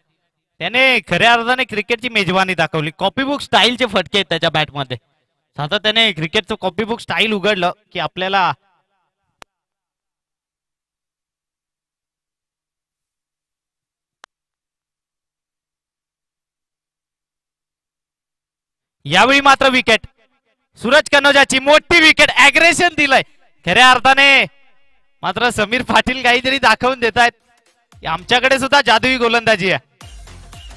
त्याने खऱ्या अर्थाने क्रिकेटची मेजवानी दाखवली. कॉपीबुक स्टाईलचे फटके आहेत त्याच्या बॅटमध्ये. सातत्याने क्रिकेटचं कॉपीबुक स्टाईल उघडलं की आपल्याला यावेळी मात्र विकेट सूरज कनोजाची मोठी विकेट अग्रेशन दिलंय. खऱ्या अर्थाने मात्र समीर पाटील काहीतरी दाखवून देत आहेत. आमच्याकडे सुद्धा जादुई गोलंदाजी आहे.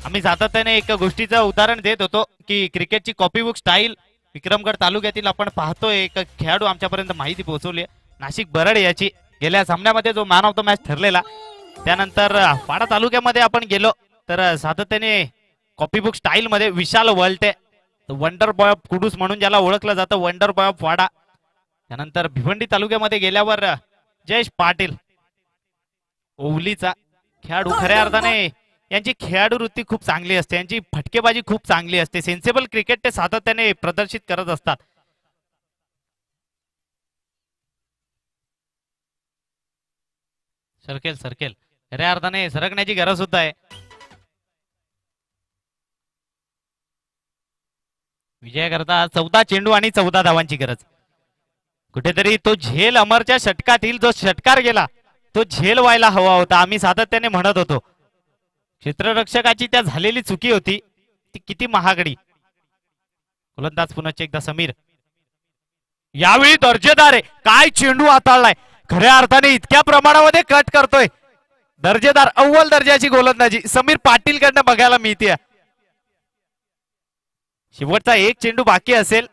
आम्ही सातत्याने एक गोष्टीचं उदाहरण देत होतो की क्रिकेटची कॉपीबुक स्टाईल विक्रमगड तालुक्यातील आपण पाहतोय. एक खेळाडू आमच्यापर्यंत माहिती पोहोचवली नाशिक बरड याची. गेल्या सामन्यामध्ये जो मॅन ऑफ द मॅच ठरलेला. त्यानंतर वाडा तालुक्यामध्ये आपण गेलो तर सातत्याने कॉपीबुक स्टाईल मध्ये विशाल Walte wonder boy of Kudus म्हणून ज्याला ओळखलं जातं वंडर बॉय ऑफ वाडा. त्यानंतर भिवंडी तालुक्यामध्ये गेल्यावर जयेश पाटील ओवलीचा खेळाडू. खऱ्या अर्थाने यांची खेळाडू वृत्ती खूप चांगली असते. यांची फटकेबाजी खूप चांगली असते. सेन्सेबल क्रिकेट ते सातत्याने प्रदर्शित करत असतात. सरकेल सरकेल खऱ्या अर्थाने सरकण्याची गरज सुद्धा आहे. विजयाकरता 14 चेंडू आणि 14 धावांची गरज. कुठेतरी तो झेल अमरच्या षटकातील जो षटकार गेला तो झेल व्हायला हवा होता. आम्ही सातत्याने म्हणत होतो क्षेत्ररक्षकाची त्या झालेली चुकी होती ती किती महागडी. गोलंदाज पुन्हा एकदा समीर. यावेळी दर्जेदार आहे. काय चेंडू हाताळलाय. खऱ्या अर्थाने इतक्या प्रमाणामध्ये कट करतोय. दर्जेदार अव्वल दर्जाची गोलंदाजी समीर पाटील कडनं बघायला मिळते. शेवटचा एक चेंडू बाकी असेल.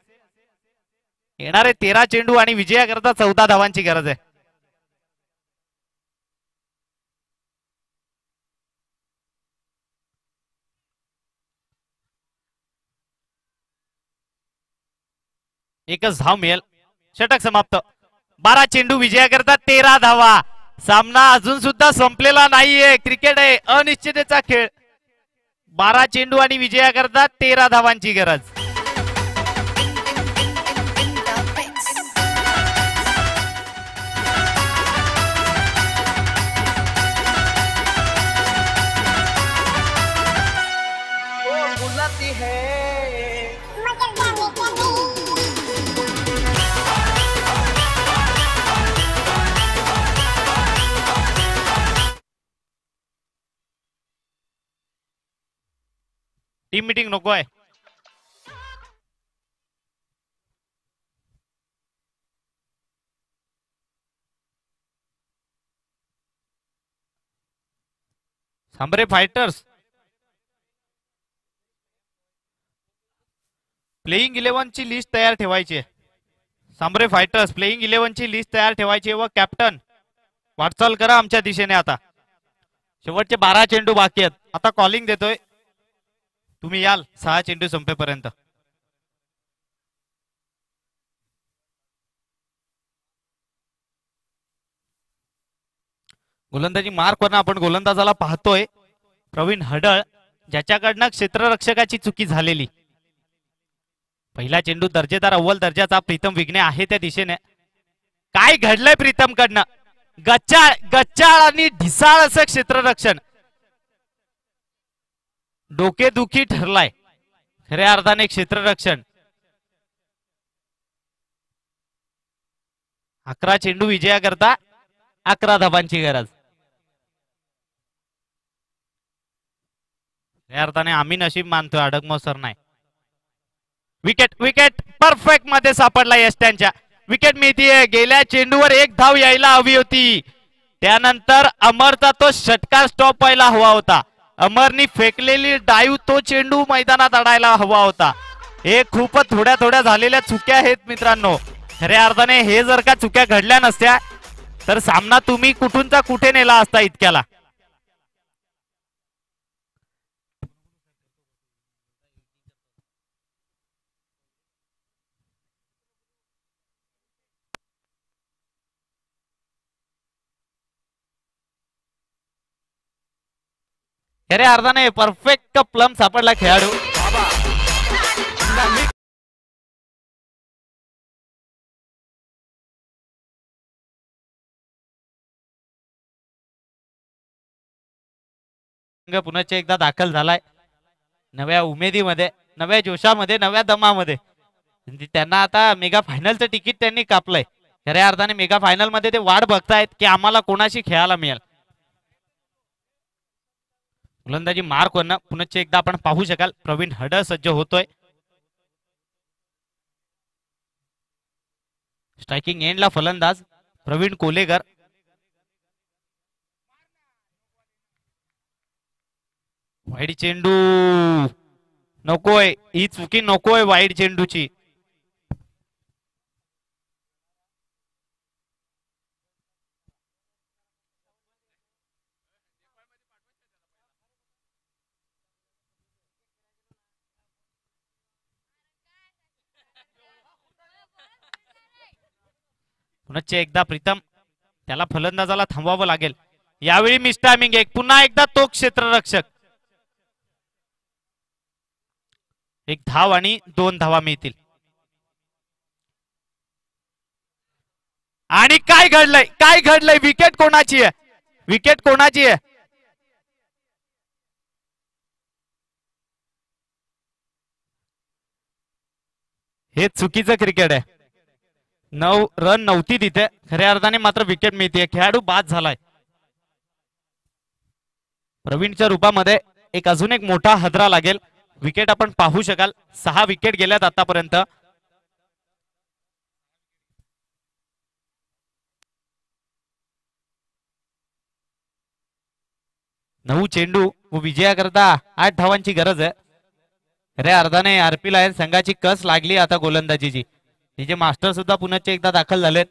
येणारे 13 चेंडू आणि विजयाकरता 14 धावांची गरज आहे. एकच धाव मिळेल. षटक समाप्त. 12 चेंडू विजयाकरता 13 धावा. सामना अजून सुद्धा संपलेला नाहीये. क्रिकेट आहे अनिश्चिततेचा खेळ. 12 चेंडू आणि विजयाकरता 13 धावांची गरज. टीम मीटिंग नको आहे. सांबरे फायटर्स प्लेइंग 11 ची लिस्ट तयार ठेवायची आहे. सांबरे फायटर्स प्लेइंग 11 ची लिस्ट तयार ठेवायची व कॅप्टन वाटचाल करा आमच्या दिशेने. आता शेवटचे 12 चेंडू बाकी आहेत. आता कॉलिंग देतोय. तुम्ही याल 6 चेंडू संपेपर्यंत. गोलंदाजी मार्कवरनं आपण गोलंदाजाला पाहतोय प्रवीण हडळ ज्याच्याकडनं क्षेत्ररक्षकाची चुकी झालेली. पहिला चेंडू दर्जेदार अव्वल दर्जाचा प्रीतम विघ्ने आहे त्या दिशेने. काय घडलंय प्रीतम कडनं. गच्चाळ गच्चाळ आणि ढिसाळ असं क्षेत्ररक्षण. डोकेदुखी ठरलाय खऱ्या अर्थाने क्षेत्ररक्षण. 11 चेंडू विजयाकरता 11 धाबांची गरज. या अर्थाने आम्ही नशीब मानतोय अडगमो सर नाही. विकेट विकेट परफेक्ट मध्ये सापडला यष्ट्यांच्या. विकेट मिळतीये. गेल्या चेंडूवर 1 धाव यायला हवी होती. त्यानंतर अमरचा तो षटकार स्टॉप व्हायला हवा होता. अमरनी फेकलेली डाईव्ह तो चेंडू मैदानात अडायला हवा होता. हे खूपच थोड्या थोड्या झालेल्या चुक्या आहेत मित्रांनो. खऱ्या अर्थाने हे जर का चुक्या घडल्या नसत्या तर सामना तुम्ही कुठूनचा कुठे नेला असता इतक्याला. खऱ्या अर्थाने परफेक्ट प्लम सापडला खेळाडू. पुन्हा एकदा दाखल झालाय नव्या उमेदीमध्ये, नव्या जोशामध्ये, नव्या दमामध्ये. त्यांना आता मेगा फायनलचं तिकीट त्यांनी कापलंय. खऱ्या अर्थाने मेगा फायनल मध्ये ते वाट बघतायत की आम्हाला कोणाशी खेळायला मिळेल. गोलंदाजी मार्क वरनं पुन्हा एकदा आपण पाहू शकाल. प्रवीण हडळ सज्ज होतोय. स्ट्रायकिंग एंडला फलंदाज प्रवीण कोलेकर. वाईड चेंडू नकोय, ही चुकी नकोय वाईड चेंडूची. पुन्हा एकदा प्रीतम, त्याला फलंदाजाला थांबवावं लागेल. यावेळी मिस टायमिंग एक, पुन्हा एकदा तो क्षेत्ररक्षक. एक धाव आणि 2 धावा मिळतील. आणि काय घडलंय, काय घडलंय, विकेट कोणाची आहे, विकेट कोणाची आहे. हे चुकीचं क्रिकेट आहे. 9 रन नव्हती तिथे, खऱ्या अर्थाने मात्र विकेट मिळते. खेळाडू बाद झालाय. प्रवीणच्या रूपामध्ये एक अजून एक मोठा हादरा लागेल. विकेट आपण पाहू शकाल, 6 विकेट गेल्यात आतापर्यंत. नऊ चेंडू व विजयाकरता 8 धावांची गरज आहे. खऱ्या अर्थाने आरपी लायन्स संघाची कस लागली आता गोलंदाजीची. डीजे मास्टर सुद्धा पुन्हा एकदा दाखल झालेत.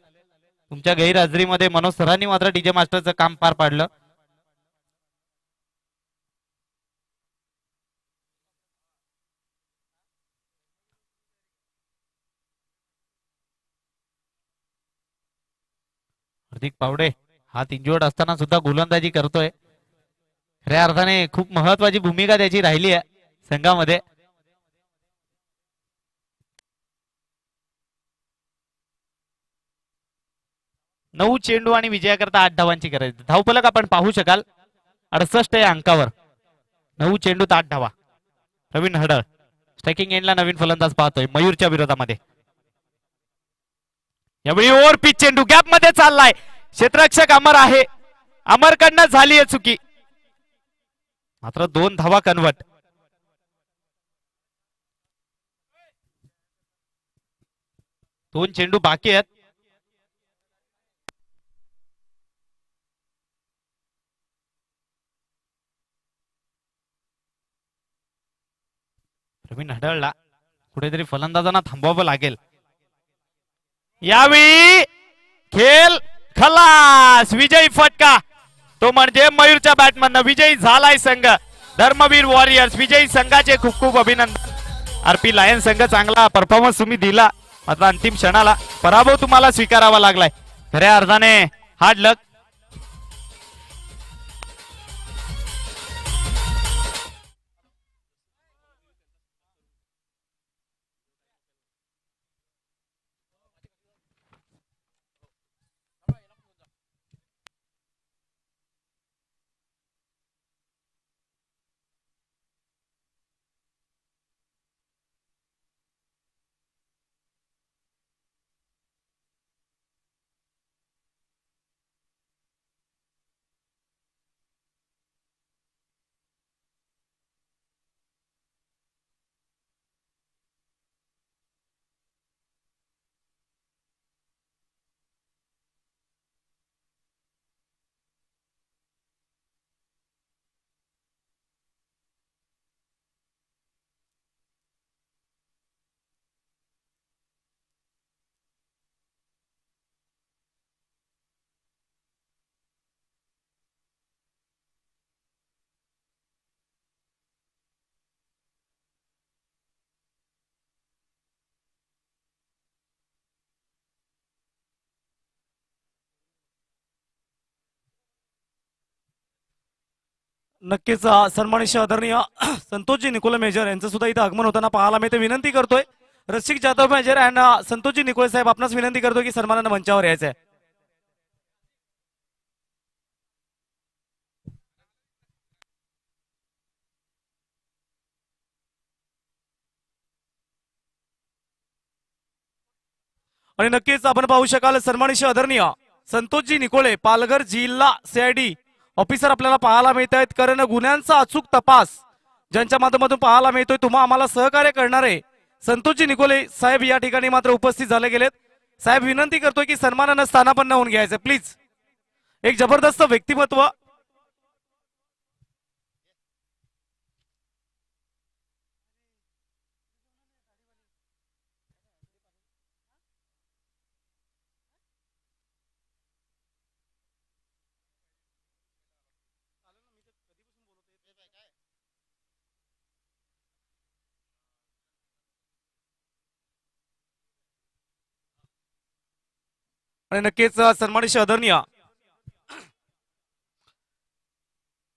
तुमच्या गैरहजेरीमध्ये मनोज सरांनी मात्र डीजे मास्टरचं काम पार पाडलं. हार्दिक पावडे हात इंजुर्ड असताना सुद्धा गोलंदाजी करतोय. खऱ्या अर्थाने खूप महत्वाची भूमिका त्याची राहिली आहे संघामध्ये. नऊ चेंडू आणि विजयाकरता 8 धावांची गरज. धावफलक आपण पाहू शकाल 68 या अंकावर. 9 चेंडूत 8 धावा. प्रवीण हडळ स्ट्रायकिंग एंडला नवीन फलंदाज पाहतोय मयूरच्या विरोधामध्ये. यावेळी ओव्हर पिच चेंडू गॅप मध्ये चाललाय. क्षेत्ररक्षक अमर आहे, अमरकडनं झाली आहे चुकी, मात्र 2 धावा कन्वर्ट. दोन चेंडू बाकी आहेत. प्रवीण हडळला कुठेतरी फलंदाजांना थांबवावं लागेल. यावेळी खेळ खलास. विजयी फटका तो म्हणजे मयूरच्या बॅटमन. विजयी झालाय संघ. धर्मवीर वॉरियर्स विजयी संघाचे खूप खूप अभिनंदन. आरपी लायन्स संघ चांगला परफॉर्मन्स तुम्ही दिला, मात्र अंतिम क्षणाला पराभव तुम्हाला स्वीकारावा लागलाय. खऱ्या अर्थाने हार्ड लक. नक्कीच सन्मानित आदरणीय संतोषजी निकोले मेजर यांचं सुद्धा इथं आगमन होताना पाहायला मी ते विनंती करतोय रसिक जाधव मेजर अँड संतोषजी निकोले साहेब आपणास विनंती करतोय की सन्मानानं मंचावर यायचं आहे. आणि नक्कीच आपण पाहू शकाल सन्मानित आदरणीय संतोषजी निकोले पालघर जिल्हा सीआयडी ऑफिसर आपल्याला पाहायला मिळत आहेत. कारण गुन्ह्यांचा अचूक तपास ज्यांच्या माध्यमातून पाहायला मिळतोय तुम्हा आम्हाला सहकार्य करणारे संतोषजी निकोले साहेब या ठिकाणी मात्र उपस्थित झाले गेलेत. साहेब विनंती करतोय की सन्मानानं स्थानापन्न होऊन घ्यायचं प्लीज. एक जबरदस्त व्यक्तिमत्व. आणि नक्कीच सन्मानित आदरणीय